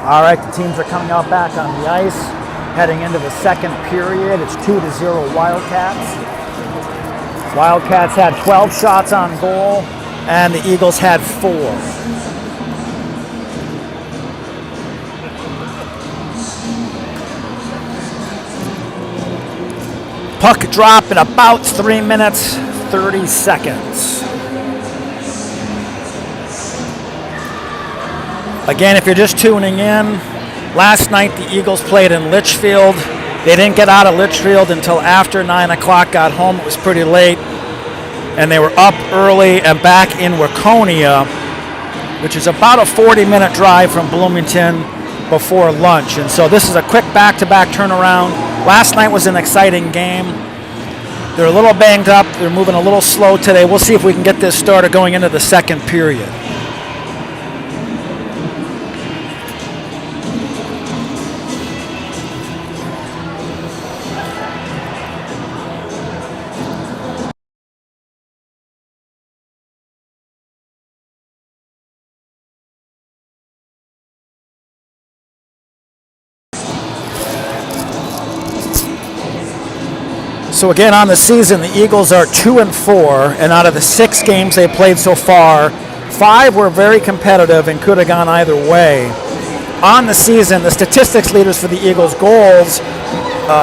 A: All right, the teams are coming out back on the ice, heading into the second period. It's 2-0 Wildcats. Wildcats had 12 shots on goal, and the Eagles had 4. Puck drop in about 3 minutes, 30 seconds. Again, if you're just tuning in, last night the Eagles played in Litchfield. They didn't get out of Litchfield until after 9 o'clock, got home. It was pretty late. And they were up early and back in Waconia, which is about a 40-minute drive from Bloomington before lunch. And so this is a quick back-to-back turnaround. Last night was an exciting game. They're a little banged up. They're moving a little slow today. We'll see if we can get this started going into the second period. So again, on the season, the Eagles are 2-4, and out of the 6 games they played so far, 5 were very competitive and could have gone either way. On the season, the statistics leaders for the Eagles' goals,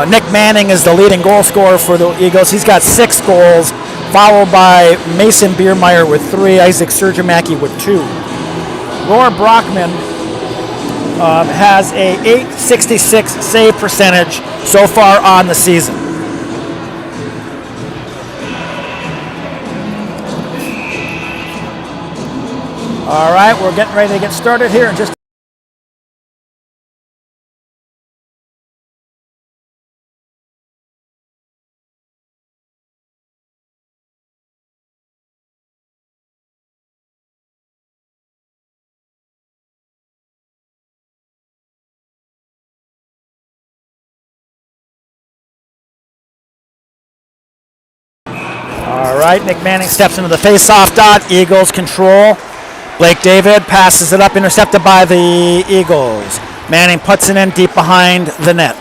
A: Nick Manning is the leading goal scorer for the Eagles. He's got 6 goals, followed by Mason Biermeyer with 3, Isaac Sergimaki with 2. Roar Brockman has a .866 save percentage so far on the season. All right, we're getting ready to get started here in just. All right, Nick Manning steps into the face-off dot. Eagles control. Blake David passes it up, intercepted by the Eagles. Manning puts it in deep behind the net.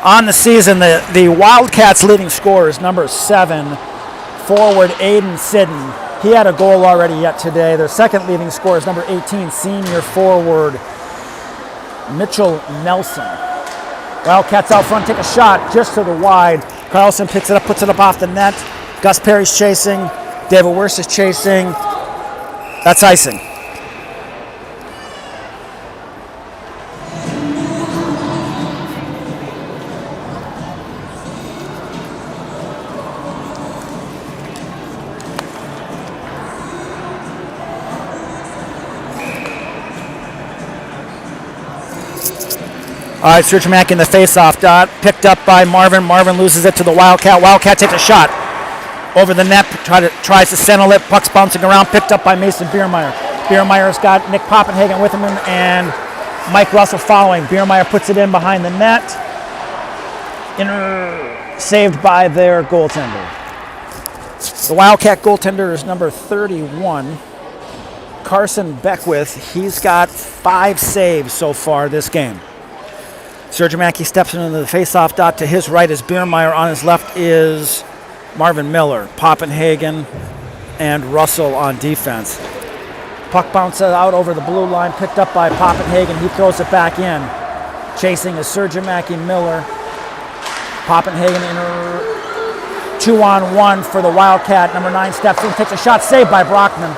A: On the season, the Wildcats' leading scorer is number 7, forward Aiden Sidden. He had a goal already yet today. Their second leading scorer is number 18, senior forward Mitchell Nelson. Wildcats out front, take a shot just to the wide. Carlson picks it up, puts it up off the net. Gus Perry's chasing. David Wirtz is chasing. That's icing. All right, Sergimaki in the face-off dot. Picked up by Marvin. Marvin loses it to the Wildcat. Wildcat takes a shot. Over the net, tries to settle it. Puck's bouncing around, picked up by Mason Biermeyer. Biermeyer's got Nick Poppenhagen with him and Mike Russell following. Biermeyer puts it in behind the net. Saved by their goaltender. The Wildcat goaltender is number 31, Carson Beckwith. He's got 5 saves so far this game. Sergimaki steps into the face-off dot. To his right is Biermeyer. On his left is Marvin Miller, Poppenhagen, and Russell on defense. Puck bounces out over the blue line, picked up by Poppenhagen. He throws it back in. Chasing is Sergimaki Miller. Poppenhagen in 2-on-1 for the Wildcat. Number 9 steps in, takes a shot, saved by Brockman.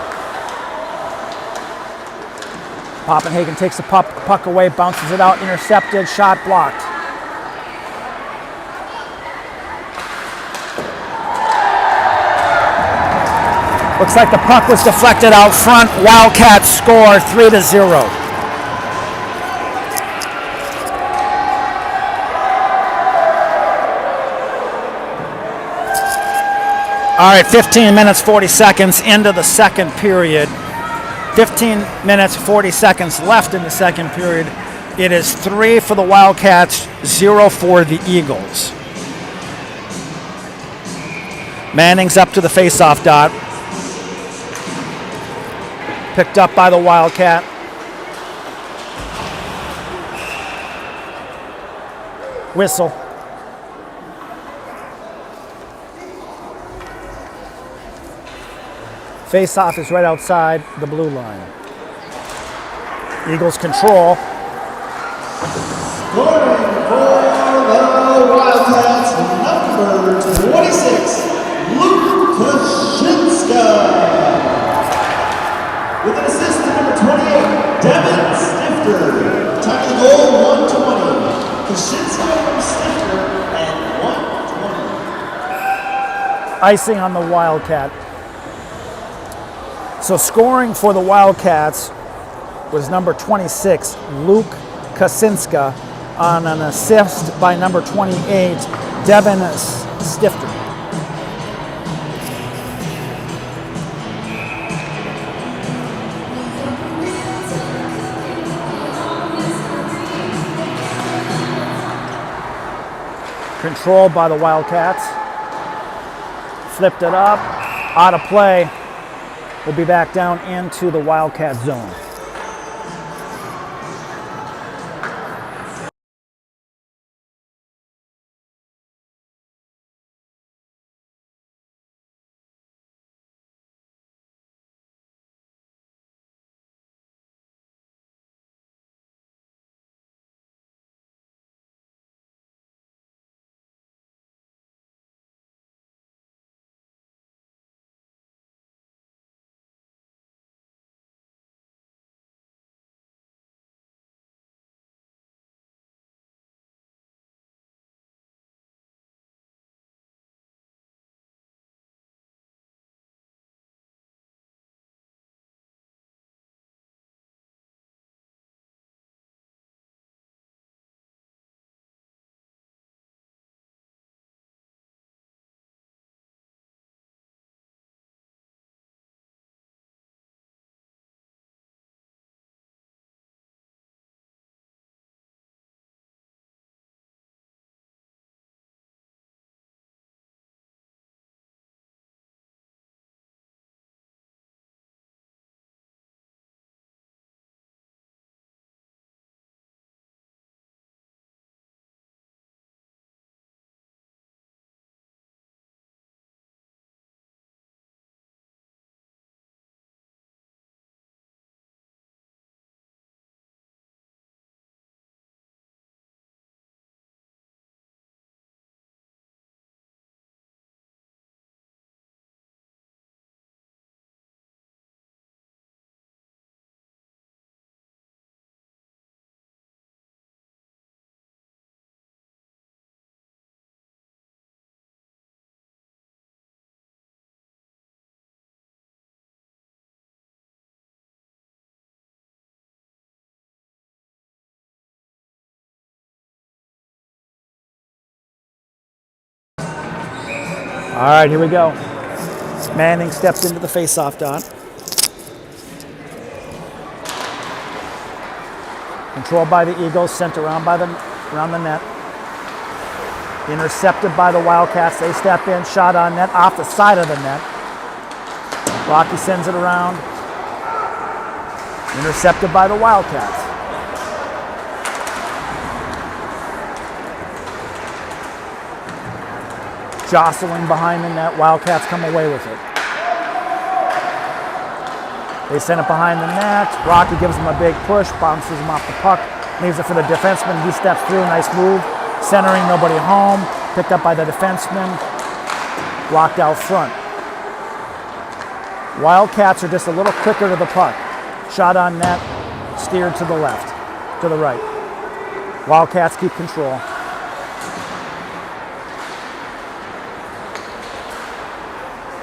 A: Poppenhagen takes the puck away, bounces it out, intercepted, shot blocked. Looks like the puck was deflected out front. Wildcats score 3-0. All right, 15 minutes, 40 seconds into the second period. 15 minutes, 40 seconds left in the second period. It is 3 for the Wildcats, 0 for the Eagles. Manning's up to the face-off dot. Picked up by the Wildcat. Whistle. Face-off is right outside the blue line. Eagles control.
B: Scoring for the Wildcats, number 26, Luke Kashinska. With an assist to number 28, Devin Stifter. Time of the goal, 1:20. Kashinska from Stifter at 1:20.
A: Icing on the Wildcat. So scoring for the Wildcats was number 26, Luke Kasinska, on an assist by number 28, Devin Stifter. Controlled by the Wildcats. Flipped it up, out of play. We'll be back down into the Wildcat zone. All right, here we go. Manning steps into the face-off dot. Controlled by the Eagles, sent around the net. Intercepted by the Wildcats. They step in, shot on net, off the side of the net. Rocky sends it around. Intercepted by the Wildcats. Jostling behind the net. Wildcats come away with it. They send it behind the net. Rocky gives him a big push, bounces him off the puck, leaves it for the defenseman. He steps through, nice move. Centering, nobody home. Picked up by the defenseman. Blocked out front. Wildcats are just a little quicker to the puck. Shot on net, steered to the left, to the right. Wildcats keep control.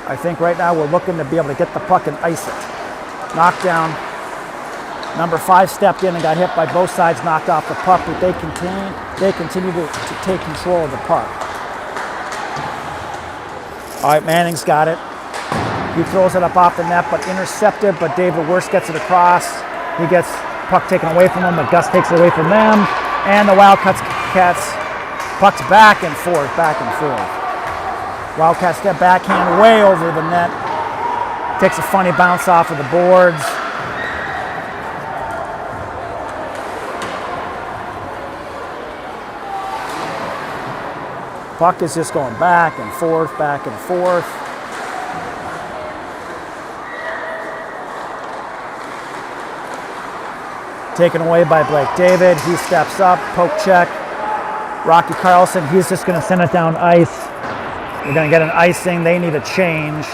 A: I think right now we're looking to be able to get the puck and ice it. Knockdown. Number 5 stepped in and got hit by both sides, knocked off the puck, but they continue to take control of the puck. All right, Manning's got it. He throws it up off the net, but intercepted, but David Worst gets it across. He gets puck taken away from him, but Gus takes it away from them, and the Wildcats pucks back and forth, back and forth. Wildcats step backhand way over the net. Takes a funny bounce off of the boards. Puck is just going back and forth, back and forth. Taken away by Blake David. He steps up, poke check. Rocky Carlson, he's just going to send it down ice. We're going to get an icing. They need a change.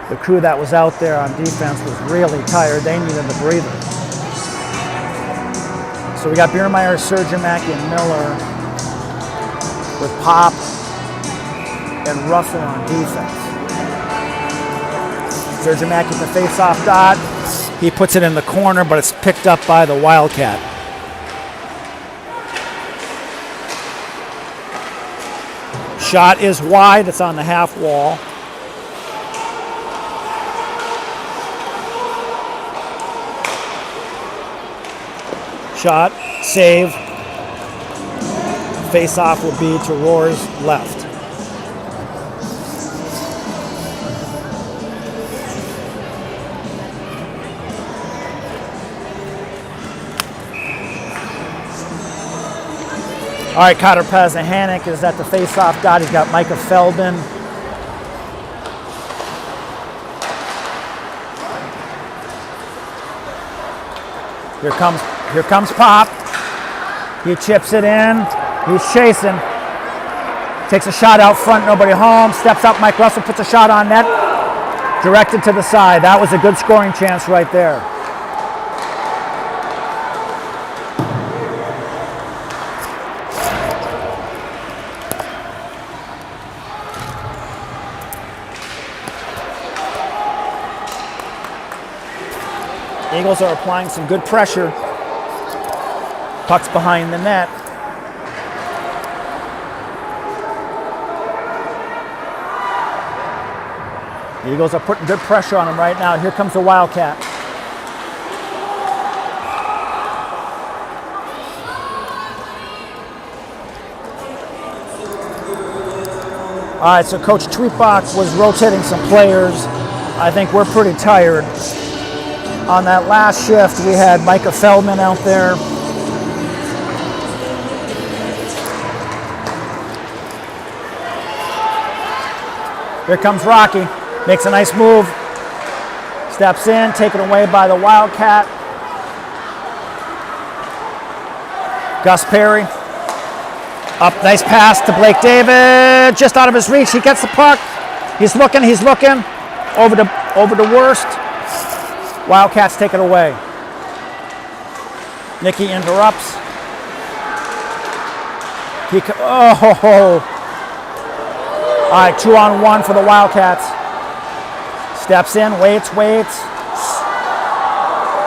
A: The crew that was out there on defense was really tired. They needed a breather. So we got Biermeyer, Sergiamaki, and Miller with Pop and Russell on defense. Sergiamaki with the face-off dot. He puts it in the corner, but it's picked up by the Wildcat. Shot is wide. It's on the half wall. Shot, save. Face-off will be to Roar's left. All right, Cotter Pazahanik is at the face-off dot. He's got Micah Feldman. Here comes Pop. He chips it in. He's chasing. Takes a shot out front, nobody home. Steps up, Mike Russell puts a shot on net. Directed to the side. That was a good scoring chance right there. Eagles are applying some good pressure. Puck's behind the net. The Eagles are putting good pressure on him right now. Here comes the Wildcat. All right, so Coach Tweetbach was rotating some players. I think we're pretty tired. On that last shift, we had Micah Feldman out there. Here comes Rocky. Makes a nice move. Steps in, taken away by the Wildcat. Gus Perry. Up, nice pass to Blake David. Just out of his reach, he gets the puck. He's looking. Over to Worst. Wildcats take it away. Nicky interrupts. All right, 2-on-1 for the Wildcats. Steps in, waits.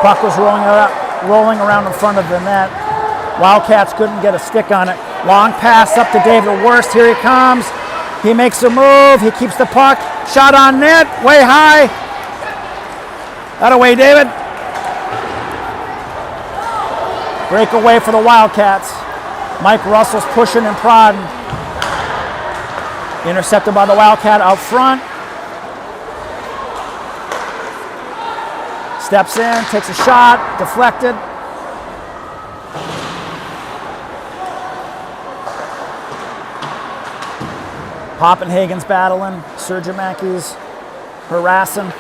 A: Puck was rolling around in front of the net. Wildcats couldn't get a stick on it. Long pass up to David Worst. Here he comes. He makes a move. He keeps the puck. Shot on net, way high. That away, David. Breakaway for the Wildcats. Mike Russell's pushing and prodding. Intercepted by the Wildcat out front. Steps in, takes a shot, deflected. Poppenhagen's battling. Sergiamaki's harassing.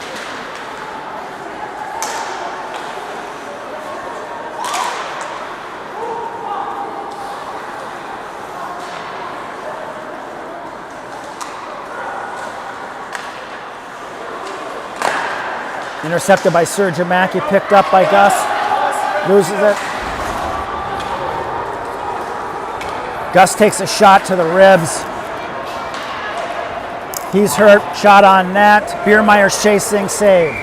A: Intercepted by Sergiamaki, picked up by Gus, loses it. Gus takes a shot to the ribs. He's hurt, shot on net. Biermeyer's chasing, save.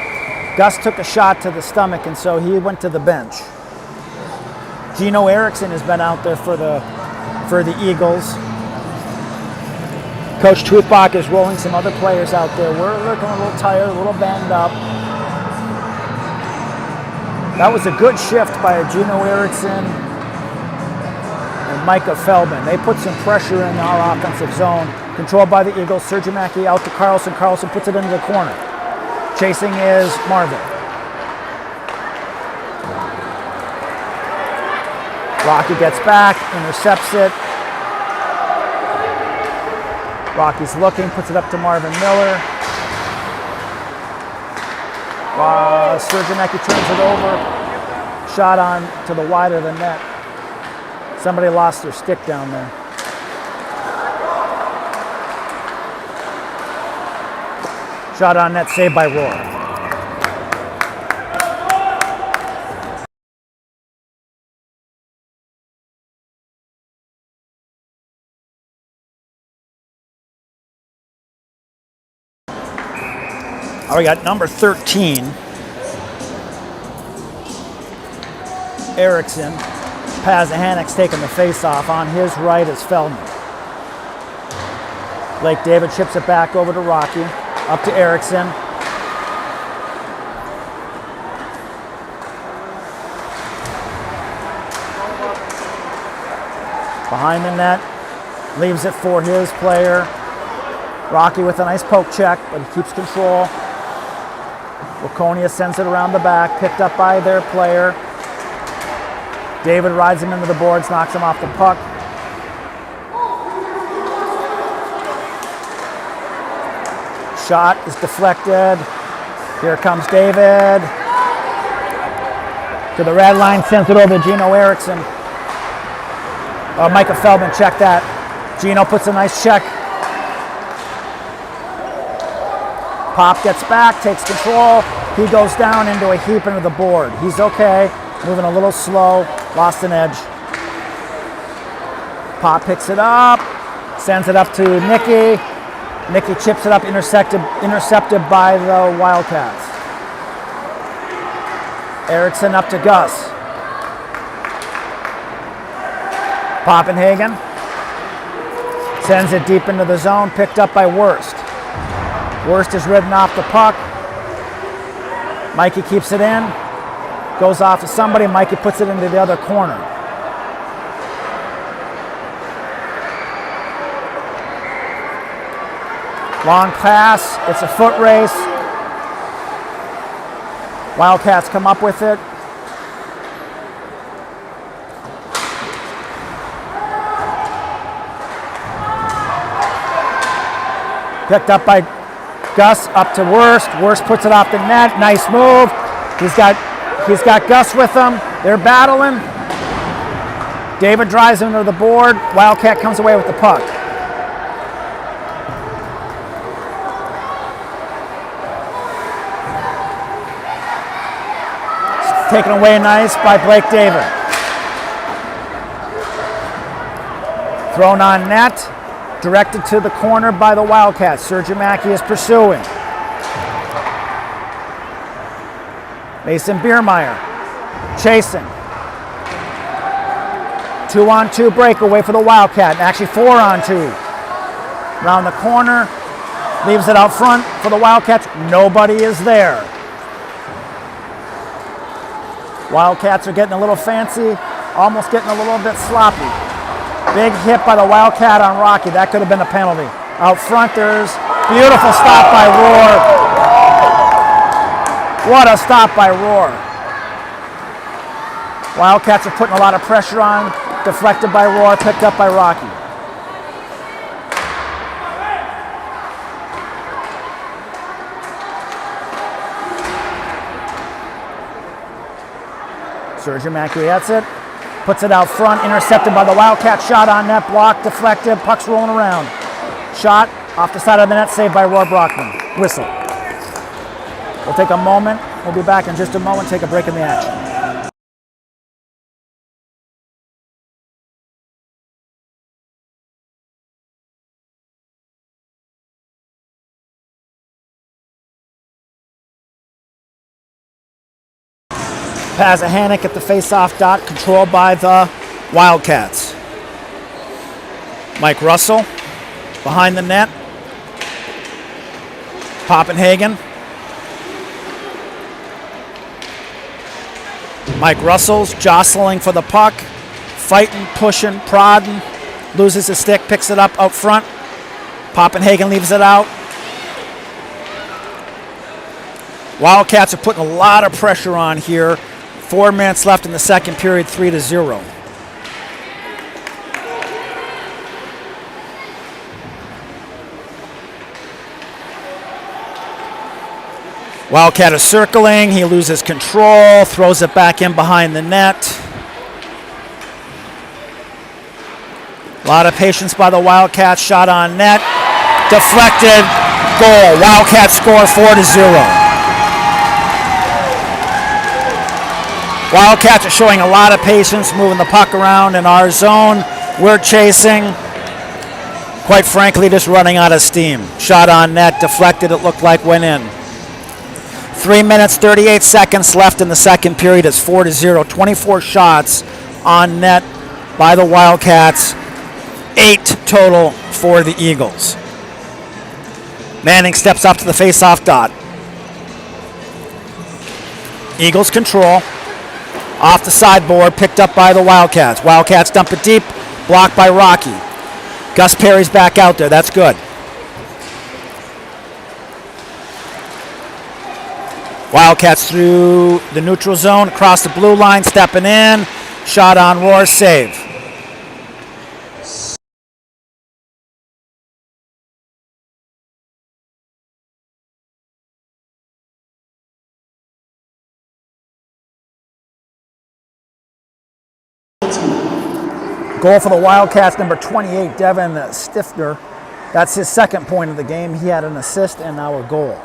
A: Gus took a shot to the stomach, and so he went to the bench. Gino Erickson has been out there for the Eagles. Coach Tweetbach is rolling some other players out there. We're looking a little tired, a little banged up. That was a good shift by Gino Erickson and Micah Feldman. They put some pressure in our offensive zone. Controlled by the Eagles. Sergiamaki out to Carlson. Carlson puts it into the corner. Chasing is Marvin. Rocky gets back, intercepts it. Rocky's looking, puts it up to Marvin Miller. Sturgeonecki turns it over. Shot on to the wide of the net. Somebody lost their stick down there. Shot on net, saved by Rohr. We got number 13, Erickson. Pazahanek's taking the face-off. On his right is Feldman. Blake David chips it back over to Rocky. Up to Erickson. Behind the net. Leaves it for his player. Rocky with a nice poke check, but he keeps control. Waconia sends it around the back, picked up by their player. David rides him into the boards, knocks him off the puck. Shot is deflected. Here comes David. To the red line, sends it over to Gino Erickson. Micah Feldman checked that. Gino puts a nice check. Pop gets back, takes control. He goes down into a heap into the board. He's okay, moving a little slow, lost an edge. Pop picks it up, sends it up to Nicky. Nicky chips it up, intercepted by the Wildcats. Erickson up to Gus. Poppenhagen sends it deep into the zone, picked up by Wurst. Wurst is ridden off the puck. Mikey keeps it in. Goes off to somebody. Mikey puts it into the other corner. Long pass. It's a foot race. Wildcats come up with it. Picked up by Gus, up to Wurst. Wurst puts it off the net. Nice move. He's got Gus with him. They're battling. David drives him to the board. Wildcat comes away with the puck. Taken away nice by Blake David. Thrown on net. Directed to the corner by the Wildcats. Sturgeonecki is pursuing. Mason Biermeyer chasing. 2-on-2 breakaway for the Wildcat. Actually 4-on-2. Around the corner. Leaves it out front for the Wildcats. Nobody is there. Wildcats are getting a little fancy. Almost getting a little bit sloppy. Big hit by the Wildcat on Rocky. That could have been a penalty. Out front, there's beautiful stop by Rohr. What a stop by Rohr. Wildcats are putting a lot of pressure on. Deflected by Rohr, picked up by Rocky. Sturgeonecki gets it. Puts it out front, intercepted by the Wildcat. Shot on net, blocked, deflected, puck's rolling around. Shot off the side of the net, saved by Roy Brockman. Whistle. We'll take a moment. We'll be back in just a moment, take a break in the action. Pazahanec at the face-off dot, controlled by the Wildcats. Mike Russell behind the net. Poppenhagen. Mike Russell's jostling for the puck, fighting, pushing, prodding, loses his stick, picks it up out front. Poppenhagen leaves it out. Wildcats are putting a lot of pressure on here. 4 minutes left in the second period, 3-0. Wildcat is circling. He loses control, throws it back in behind the net. A lot of patience by the Wildcats. Shot on net. Deflected. Goal. Wildcats score 4-0. Wildcats are showing a lot of patience, moving the puck around in our zone. We're chasing. Quite frankly, just running out of steam. Shot on net, deflected, it looked like went in. 3 minutes, 38 seconds left in the second period. It's 4-0. 24 shots on net by the Wildcats. 8 total for the Eagles. Manning steps up to the face-off dot. Eagles control. Off the sideboard, picked up by the Wildcats. Wildcats dump it deep, blocked by Rocky. Gus Perry's back out there. That's good. Wildcats through the neutral zone, across the blue line, stepping in. Shot on Roar, save. Goal for the Wildcats, number 28, Devin Stifner. That's his second point of the game. He had an assist and now a goal.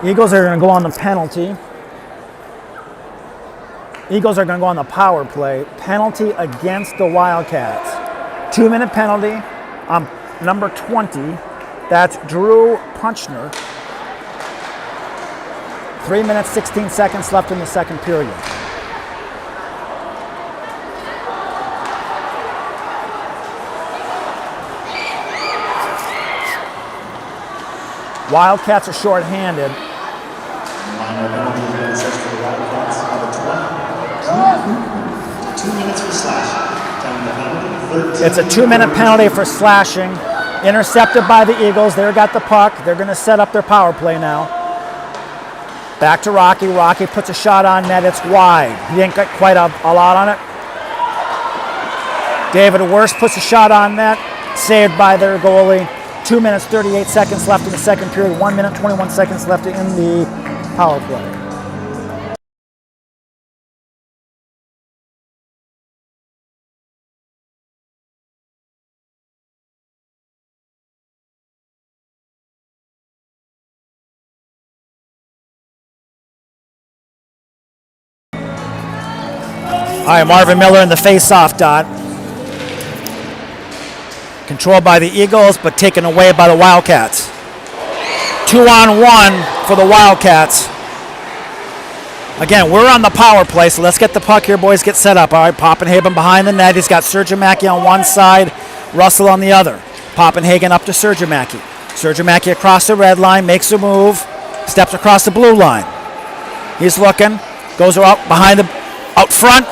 A: Eagles are going to go on the penalty. Eagles are going to go on the power play. Penalty against the Wildcats. 2-minute penalty on number 20. That's Drew Punchner. 3 minutes, 16 seconds left in the second period. Wildcats are short-handed.
B: Minor penalty against the Wildcats, number 20. 2 minutes for slashing. Time the penalty, 13.
A: It's a 2-minute penalty for slashing. Intercepted by the Eagles. They got the puck. They're going to set up their power play now. Back to Rocky. Rocky puts a shot on net. It's wide. He didn't get quite a lot on it. David Worst puts a shot on net. Saved by their goalie. 2 minutes, 38 seconds left in the second period. 1 minute, 21 seconds left in the power play. All right, Marvin Miller in the face-off dot. Controlled by the Eagles, but taken away by the Wildcats. 2-on-1 for the Wildcats. Again, we're on the power play, so let's get the puck here, boys. Get set up. All right, Poppenhagen behind the net. He's got Sergiamaki on one side, Russell on the other. Poppenhagen up to Sergiamaki. Sergiamaki across the red line, makes a move, steps across the blue line. He's looking, goes out behind out front,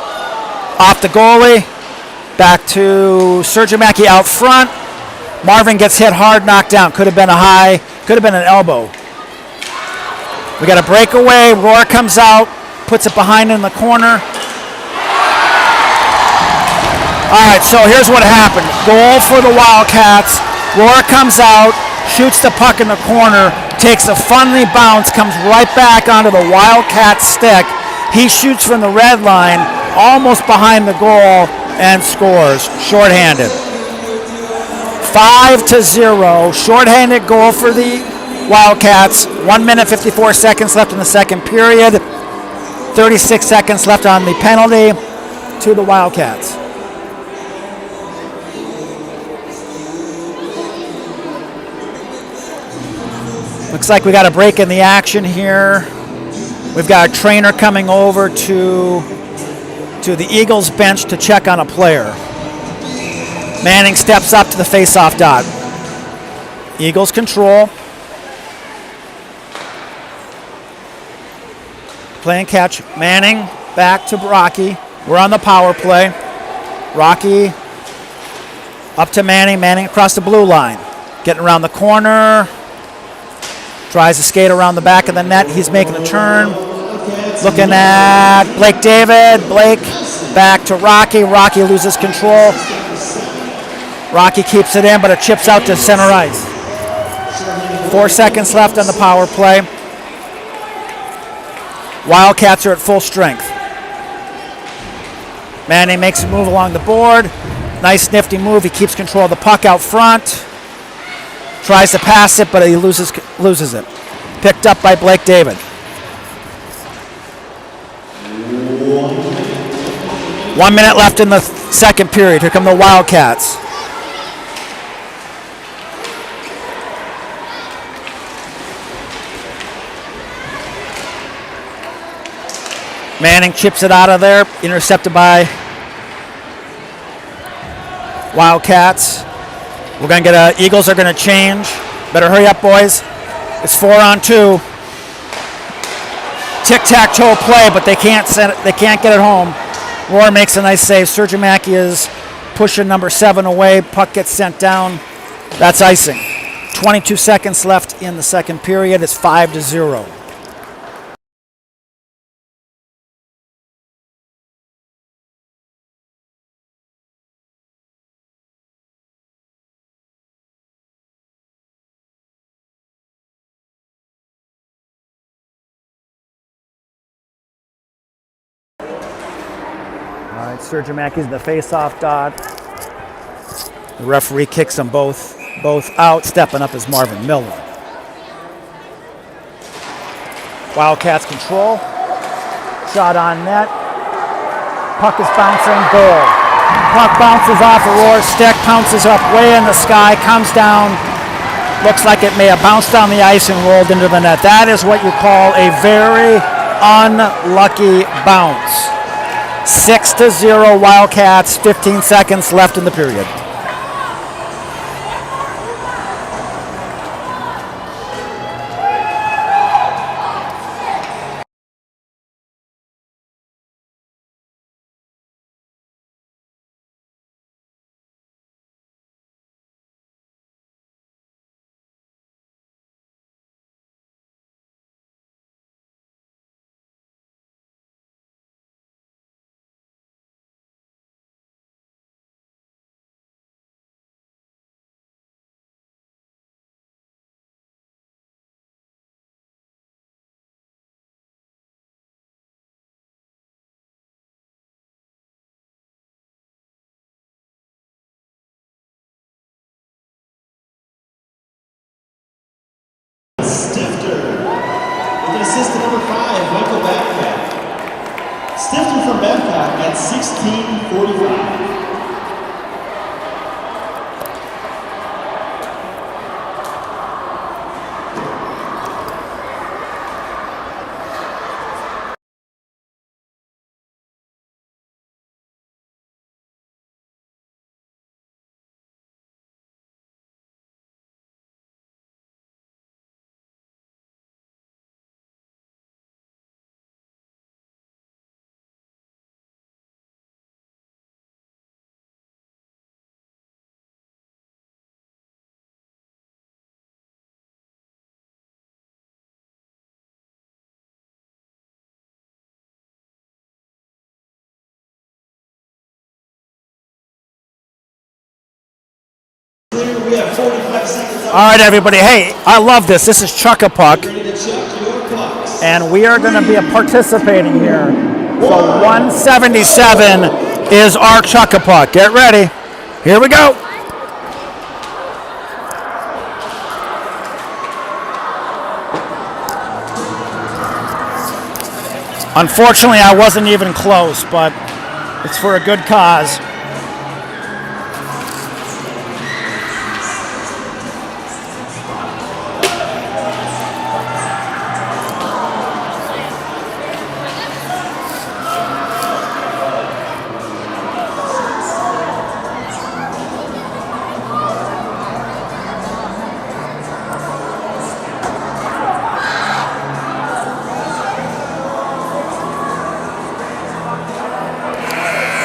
A: off the goalie. Back to Sergiamaki out front. Marvin gets hit hard, knocked down. Could have been a high, could have been an elbow. We got a breakaway. Roar comes out, puts it behind in the corner. All right, so here's what happened. Goal for the Wildcats. Roar comes out, shoots the puck in the corner, takes a funny bounce, comes right back onto the Wildcat stick. He shoots from the red line, almost behind the goal, and scores shorthanded. 5-0, shorthanded goal for the Wildcats. 1 minute, 54 seconds left in the second period. 36 seconds left on the penalty to the Wildcats. Looks like we got a break in the action here. We've got a trainer coming over to the Eagles bench to check on a player. Manning steps up to the face-off dot. Eagles control. Playing catch. Manning back to Rocky. We're on the power play. Rocky up to Manning. Manning across the blue line. Getting around the corner. Tries to skate around the back of the net. He's making a turn. Looking at Blake David. Blake back to Rocky. Rocky loses control. Rocky keeps it in, but it chips out to center ice. 4 seconds left on the power play. Wildcats are at full strength. Manning makes a move along the board. Nice nifty move. He keeps control of the puck out front. Tries to pass it, but he loses it. Picked up by Blake David. 1 minute left in the second period. Here come the Wildcats. Manning chips it out of there, intercepted by Wildcats. We're going to get Eagles are going to change. Better hurry up, boys. It's 4-on-2. Tic-tac-toe play, but they can't get it home. Roar makes a nice save. Sergimaki is pushing number 7 away. Puck gets sent down. That's icing. 22 seconds left in the second period. It's 5-0. All right, Sergimaki's the face-off dot. The referee kicks them both out. Stepping up is Marvin Miller. Wildcats control. Shot on net. Puck is bouncing. Goal. Puck bounces off a Roar stick, pounces up way in the sky, comes down. Looks like it may have bounced on the ice and rolled into the net. That is what you call a very unlucky bounce. 6-0 Wildcats, 15 seconds left in the period.
B: Assistant number 5, Michael Babcock. Stifton from Babcock at 16:45. We have 45 seconds.
A: All right, everybody. Hey, I love this. This is Chuck a Puck. And we are going to be participating here. So 177 is our Chuck a Puck. Get ready. Here we go. Unfortunately, I wasn't even close, but it's for a good cause.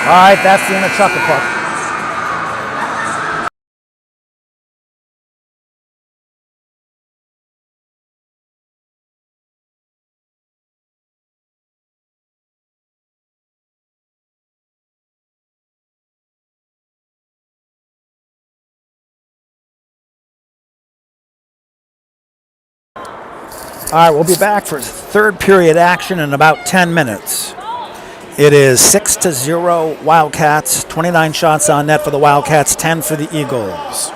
A: All right, that's the end of Chuck a Puck. All right, we'll be back for third period action in about 10 minutes. It is 6-0 Wildcats, 29 shots on net for the Wildcats, 10 for the Eagles.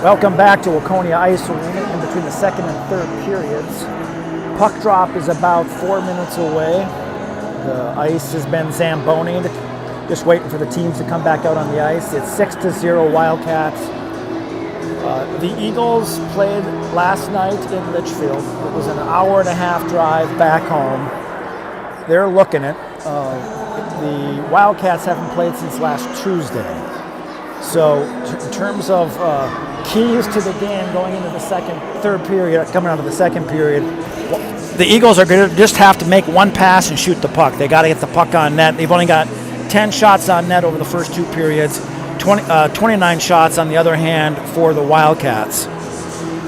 A: Welcome back to Waconia Ice Arena in between the second and third periods. Puck drop is about 4 minutes away. The ice has been zambonied, just waiting for the teams to come back out on the ice. It's 6-0 Wildcats. The Eagles played last night in Litchfield. It was an hour and a half drive back home. They're looking at the Wildcats haven't played since last Tuesday. So in terms of keys to the game going into the third period, coming out of the second period, the Eagles are going to just have to make one pass and shoot the puck. They got to get the puck on net. They've only got 10 shots on net over the first two periods, 29 shots on the other hand for the Wildcats.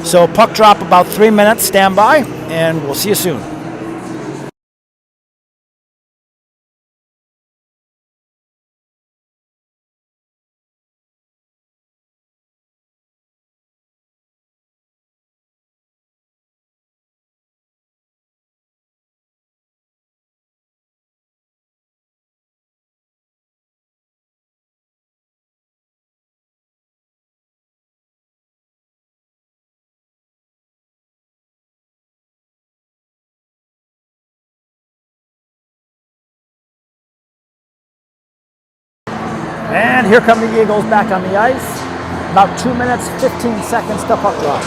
A: So puck drop about 3 minutes, stand by, and we'll see you soon. And here come the Eagles back on the ice. About 2 minutes, 15 seconds to puck drop.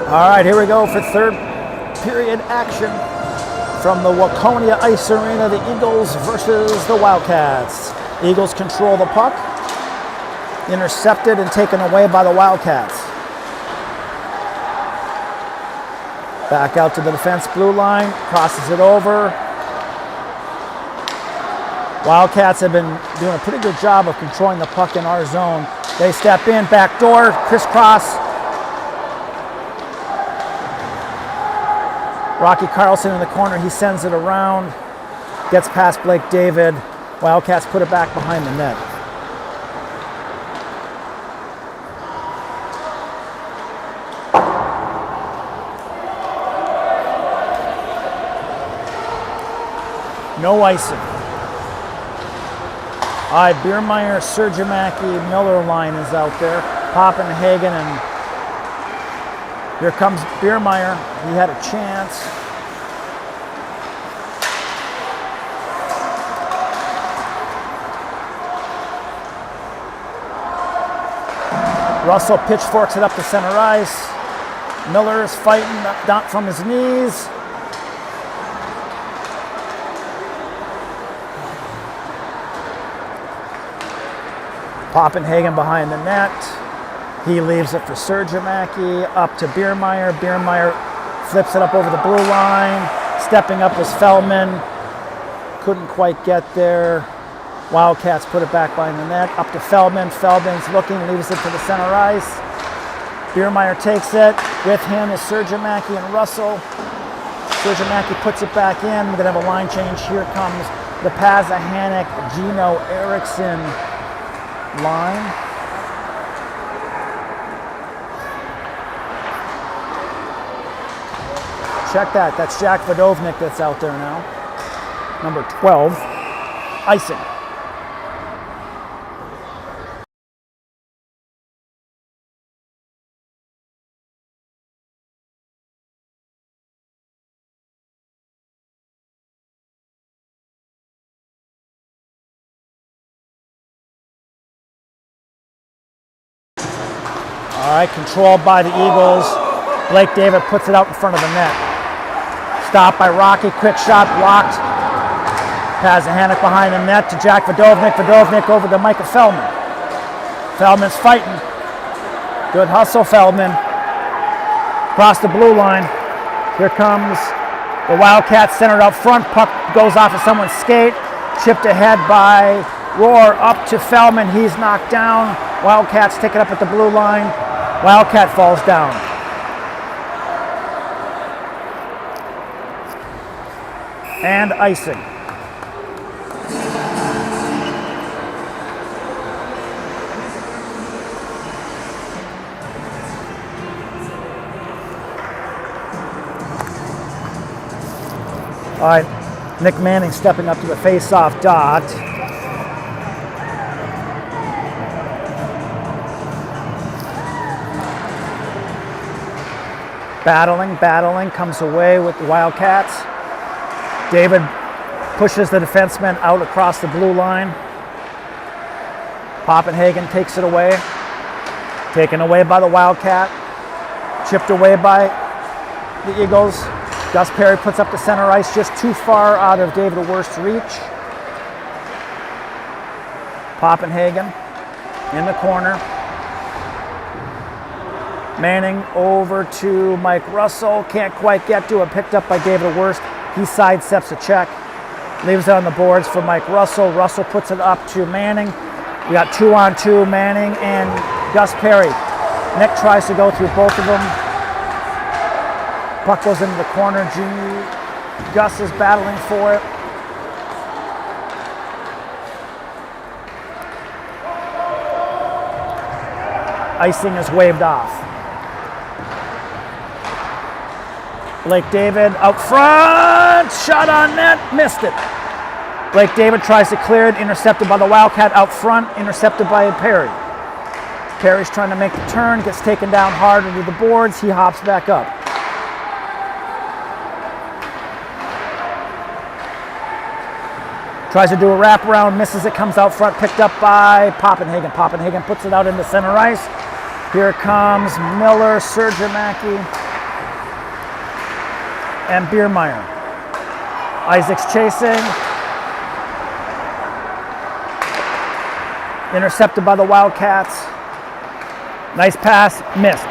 A: All right, here we go for third period action from the Waconia Ice Arena, the Eagles versus the Wildcats. Eagles control the puck, intercepted and taken away by the Wildcats. Back out to the defense blue line, crosses it over. Wildcats have been doing a pretty good job of controlling the puck in our zone. They step in, back door, crisscross. Rocky Carlson in the corner, he sends it around, gets past Blake David. Wildcats put it back behind the net. No icing. All right, Biermeyer, Sergimaki, Miller line is out there. Poppenhagen and here comes Biermeyer. He had a chance. Russell pitchforks it up to center ice. Miller is fighting down from his knees. Poppenhagen behind the net. He leaves it for Sergimaki, up to Biermeyer. Biermeyer flips it up over the blue line. Stepping up was Feldman. Couldn't quite get there. Wildcats put it back behind the net. Up to Feldman. Feldman's looking, leaves it to the center ice. Biermeyer takes it. With him is Sergimaki and Russell. Sergimaki puts it back in. We're going to have a line change. Here comes the Pazahanik, Gino Erickson line. Check that. That's Jack Vodovnik that's out there now. Number 12. Icing. All right, controlled by the Eagles. Blake David puts it out in front of the net. Stopped by Rocky, quick shot, blocked. Pazahanik behind the net to Jack Vodovnik. Vodovnik over to Micah Feldman. Feldman's fighting. Good hustle, Feldman. Across the blue line. Here comes the Wildcats centered up front. Puck goes off of someone's skate. Chipped ahead by Rohr up to Feldman. He's knocked down. Wildcats take it up at the blue line. Wildcat falls down. And icing. All right, Nick Manning stepping up to the face-off dot. Battling, comes away with the Wildcats. David pushes the defenseman out across the blue line. Poppenhagen takes it away. Taken away by the Wildcat. Chipped away by the Eagles. Gus Perry puts up the center ice just too far out of David Wurst's reach. Poppenhagen in the corner. Manning over to Mike Russell. Can't quite get to it. Picked up by David Wurst. He sidesteps a check. Leaves it on the boards for Mike Russell. Russell puts it up to Manning. We got 2-on-2, Manning and Gus Perry. Nick tries to go through both of them. Puck goes into the corner. Gus is battling for it. Icing is waved off. Blake David out front. Shot on net. Missed it. Blake David tries to clear it. Intercepted by the Wildcat out front. Intercepted by Perry. Perry's trying to make the turn. Gets taken down hard into the boards. He hops back up. Tries to do a wraparound, misses it, comes out front, picked up by Poppenhagen. Poppenhagen puts it out into center ice. Here comes Miller, Sergiamaki, and Biermeyer. Isaac's chasing. Intercepted by the Wildcats. Nice pass, missed.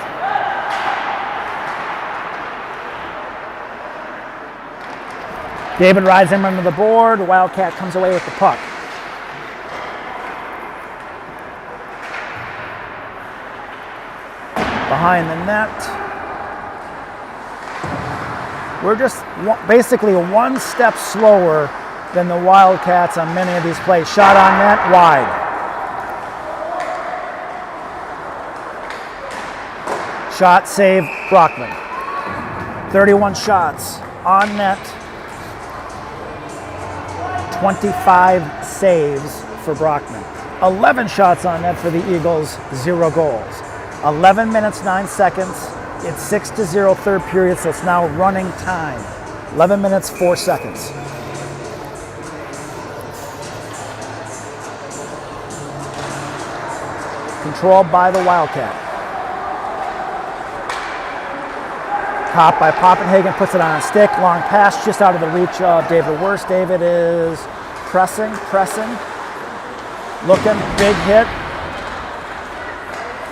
A: David rides him under the board. Wildcat comes away with the puck. Behind the net. We're just basically one step slower than the Wildcats on many of these plays. Shot on net, wide. Shot, save, Brockman. 31 shots on net. 25 saves for Brockman. 11 shots on net for the Eagles, 0 goals. 11 minutes, 9 seconds. It's 6-0 third period, so it's now running time. 11 minutes, 4 seconds. Controlled by the Wildcat. Caught by Poppenhagen, puts it on a stick. Long pass just out of the reach of David Wurst. David is pressing. Looking, big hit.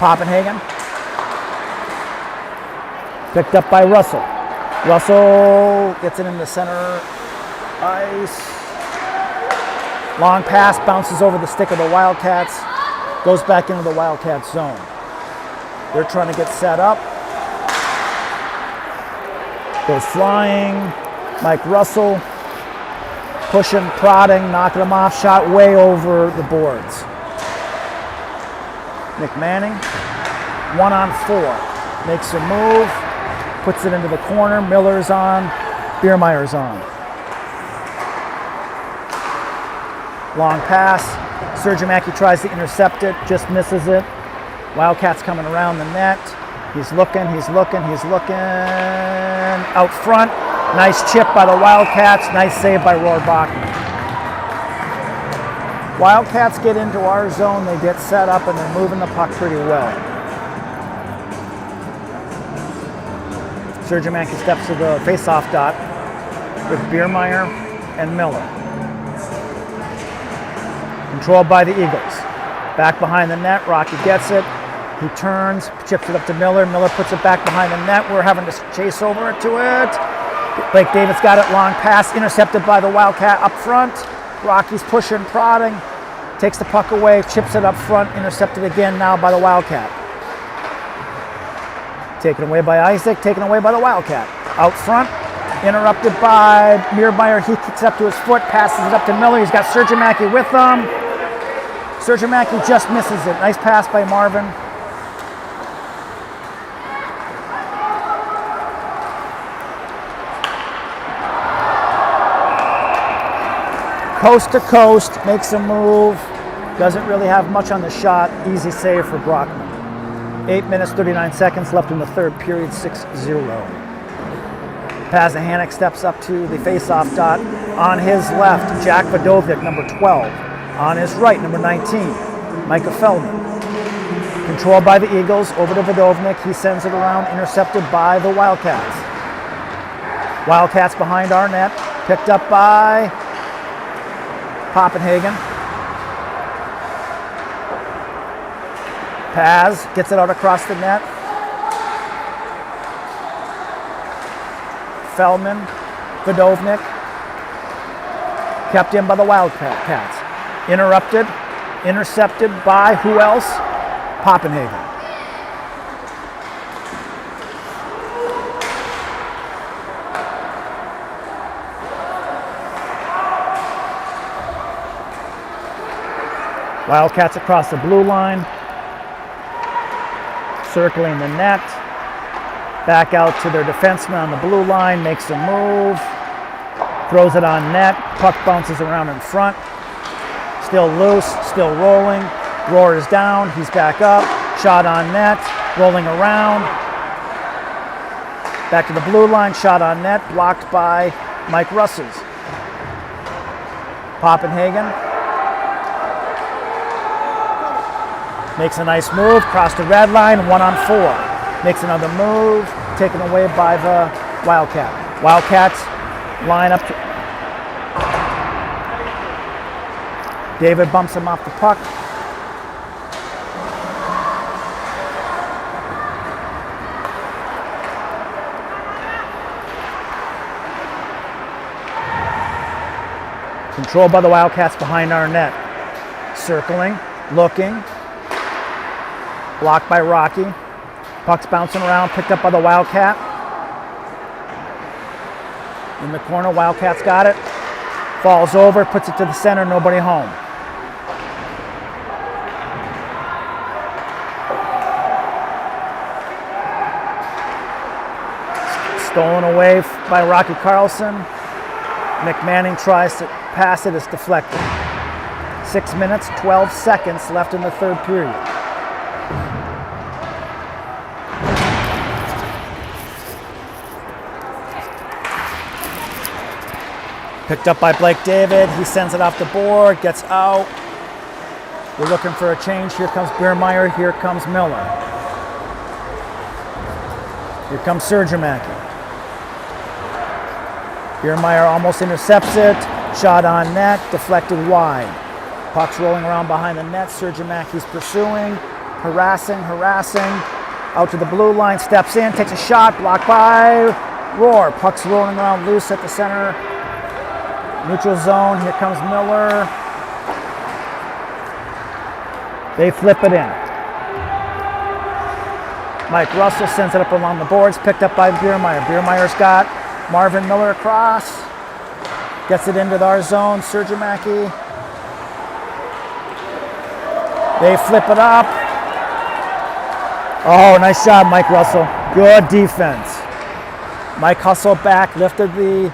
A: Poppenhagen. Picked up by Russell. Russell gets it in the center ice. Long pass, bounces over the stick of the Wildcats. Goes back into the Wildcat zone. They're trying to get set up. Goes flying. Mike Russell pushing, prodding, knocking him off. Shot way over the boards. Nick Manning, 1-on-4. Makes a move, puts it into the corner. Miller's on, Biermeyer's on. Long pass. Sergiamaki tries to intercept it, just misses it. Wildcats coming around the net. He's looking. Out front, nice chip by the Wildcats, nice save by Rohr Bachman. Wildcats get into our zone, they get set up, and they're moving the puck pretty well. Surgemanki steps to the face-off dot with Biermeyer and Miller. Controlled by the Eagles. Back behind the net, Rocky gets it. He turns, chips it up to Miller. Miller puts it back behind the net. We're having to chase over to it. Blake David's got it, long pass, intercepted by the Wildcat up front. Rocky's pushing, prodding, takes the puck away, chips it up front, intercepted again now by the Wildcat. Taken away by Isaac, taken away by the Wildcat. Out front, interrupted by Biermeyer. He kicks up to his foot, passes it up to Miller. He's got Surgemanki with him. Surgemanki just misses it. Nice pass by Marvin. Coast to coast, makes a move. Doesn't really have much on the shot. Easy save for Brockman. 8 minutes, 39 seconds left in the third period, 6-0. Pazahanik steps up to the face-off dot. On his left, Jack Vodovnik, number 12. On his right, number 19, Micah Feldman. Controlled by the Eagles, over to Vodovnik. He sends it around, intercepted by the Wildcats. Wildcats behind our net, picked up by Poppenhagen. Paz gets it out across the net. Feldman, Vodovnik, kept in by the Wildcats. Interrupted, intercepted by who else? Poppenhagen. Wildcats across the blue line, circling the net. Back out to their defenseman on the blue line, makes a move, throws it on net, puck bounces around in front. Still loose, still rolling. Roar is down, he's back up, shot on net, rolling around. Back to the blue line, shot on net, blocked by Mike Russels. Poppenhagen makes a nice move, cross the red line, 1-on-4. Makes another move, taken away by the Wildcat. Wildcats line up. David bumps him off the puck. Controlled by the Wildcats behind our net. Circling, looking. Blocked by Rocky. Puck's bouncing around, picked up by the Wildcat. In the corner, Wildcat's got it. Falls over, puts it to the center, nobody home. Stolen away by Rocky Carlson. McManning tries to pass it, it's deflected. 6 minutes, 12 seconds left in the third period. Picked up by Blake David. He sends it off the board, gets out. We're looking for a change. Here comes Biermeyer. Here comes Miller. Here comes Surgemanki. Biermeyer almost intercepts it. Shot on net, deflected wide. Puck's rolling around behind the net. Surgemanki's pursuing, harassing. Out to the blue line, steps in, takes a shot, blocked by Roar. Puck's rolling around loose at the center. Neutral zone, here comes Miller. They flip it in. Mike Russell sends it up along the boards, picked up by Biermeyer. Biermeyer's got Marvin Miller across. Gets it into our zone, Surgemanki. They flip it up. Oh, nice job, Mike Russell. Good defense. Mike hustled back, lifted the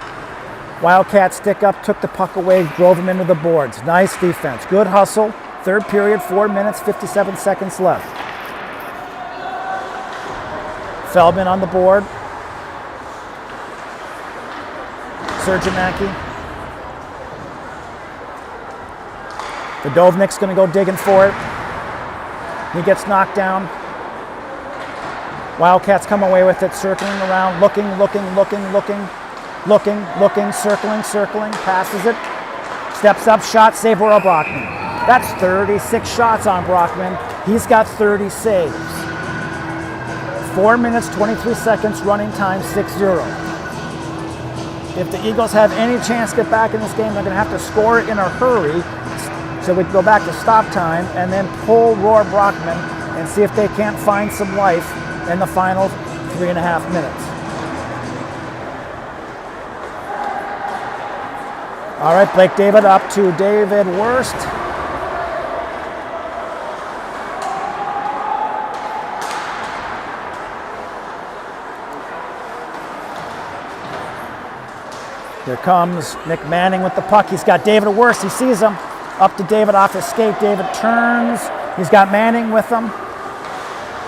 A: Wildcat stick up, took the puck away, drove him into the boards. Nice defense. Good hustle. Third period, 4 minutes, 57 seconds left. Feldman on the board. Surgemanki. Vodovnik's going to go digging for it. He gets knocked down. Wildcats come away with it, circling around, looking, circling, passes it, steps up, shot, save Royal Brockman. That's 36 shots on Brockman. He's got 30 saves. 4 minutes, 23 seconds, running time 6-0. If the Eagles have any chance to get back in this game, they're going to have to score it in a hurry so we can go back to stop time and then pull Roar Brockman and see if they can't find some life in the final 3.5 minutes. All right, Blake David up to David Worst. Here comes Nick Manning with the puck. He's got David Worst. He sees him. Up to David off his skate. David turns. He's got Manning with him.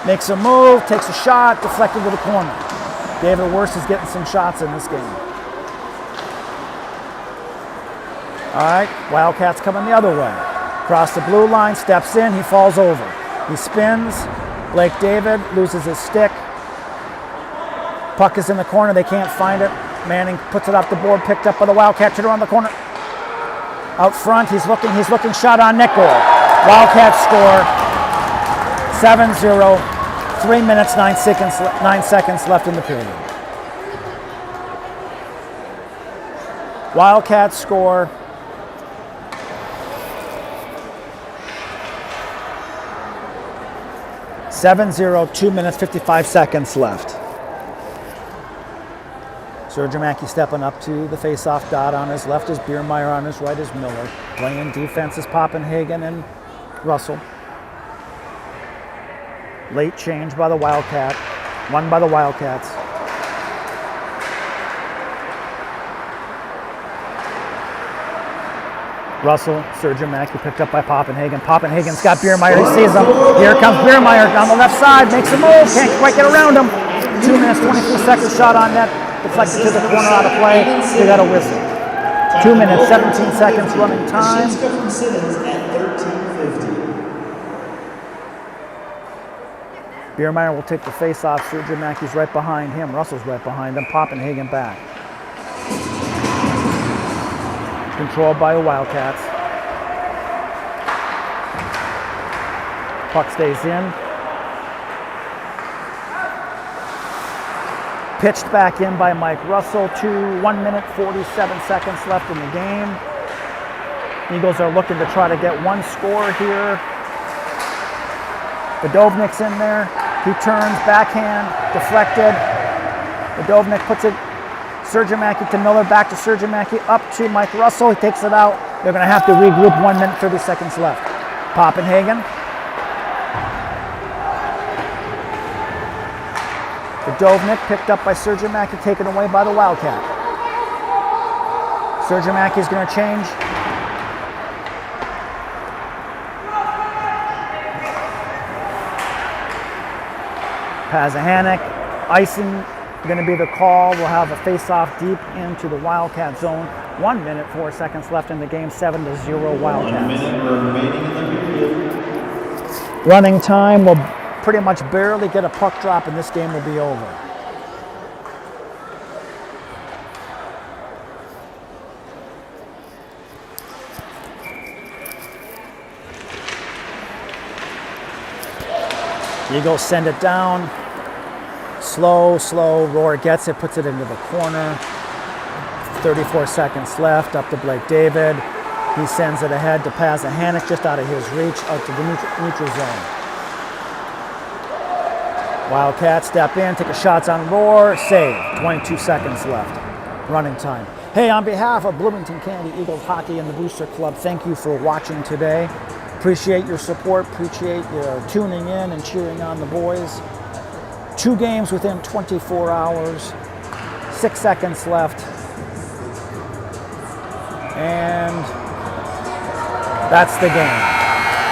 A: Makes a move, takes a shot, deflected to the corner. David Worst is getting some shots in this game. All right, Wildcats coming the other way. Across the blue line, steps in, he falls over. He spins. Blake David loses his stick. Puck is in the corner, they can't find it. Manning puts it off the board, picked up by the Wildcat, around the corner. Out front, he's looking, shot on net goal. Wildcats score 7-0, 3 minutes, 9 seconds left in the period. Wildcats score 7-0, 2 minutes, 55 seconds left. Sergiamaki stepping up to the face-off dot. On his left is Biermeyer, on his right is Miller. Playing defense is Poppenhagen and Russell. Late change by the Wildcat. Won by the Wildcats. Russell, Sergiamaki picked up by Poppenhagen. Poppenhagen's got Biermeyer, he sees him. Here comes Biermeyer down the left side, makes a move, can't quite get around him. 2 minutes, 23 seconds, shot on net. Deflected to the corner, out of play. They got a whistle. 2 minutes, 17 seconds running time.
B: From Simmons at 13:50.
A: Biermeyer will take the face-off. Sergiamaki's right behind him. Russell's right behind him. Poppenhagen back. Controlled by the Wildcats. Puck stays in. Pitched back in by Mike Russell. 1 minute, 47 seconds left in the game. Eagles are looking to try to get one score here. Badovnik's in there. He turns, backhand, deflected. Badovnik puts it, Sergiamaki to Miller, back to Sergiamaki, up to Mike Russell. He takes it out. They're going to have to regroup. 1 minute, 30 seconds left. Poppenhagen. Badovnik picked up by Sergiamaki, taken away by the Wildcat. Sergiamaki is going to change. Pazahanik, icing going to be the call. We'll have a face-off deep into the Wildcat zone. 1 minute, 4 seconds left in the game. 7-0 Wildcats.
B: 1 minute remaining in the period.
A: Running time will pretty much barely get a puck drop, and this game will be over. Eagles send it down. Slow. Roar gets it, puts it into the corner. 34 seconds left, up to Blake David. He sends it ahead to Pazahanik, just out of his reach, out to the neutral zone. Wildcats step in, take a shots on Roar, save. 22 seconds left, running time. Hey, on behalf of Bloomington Kennedy Eagles Hockey and the Booster Club, thank you for watching today. Appreciate your support, appreciate your tuning in and cheering on the boys. 2 games within 24 hours, 6 seconds left. And that's the game.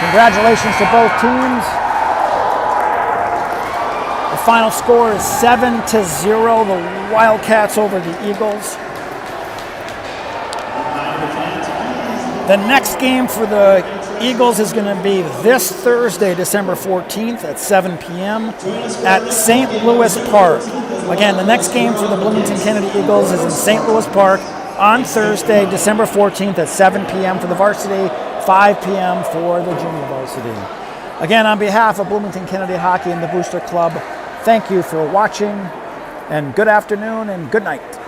A: Congratulations to both teams. The final score is 7-0, the Wildcats over the Eagles. The next game for the Eagles is going to be this Thursday, December 14th at 7 p.m. at St. Louis Park. Again, the next game for the Bloomington Kennedy Eagles is in St. Louis Park on Thursday, December 14th at 7 p.m. for the varsity, 5 p.m. for the junior varsity. Again, on behalf of Bloomington Kennedy Hockey and the Booster Club, thank you for watching, and good afternoon and good night.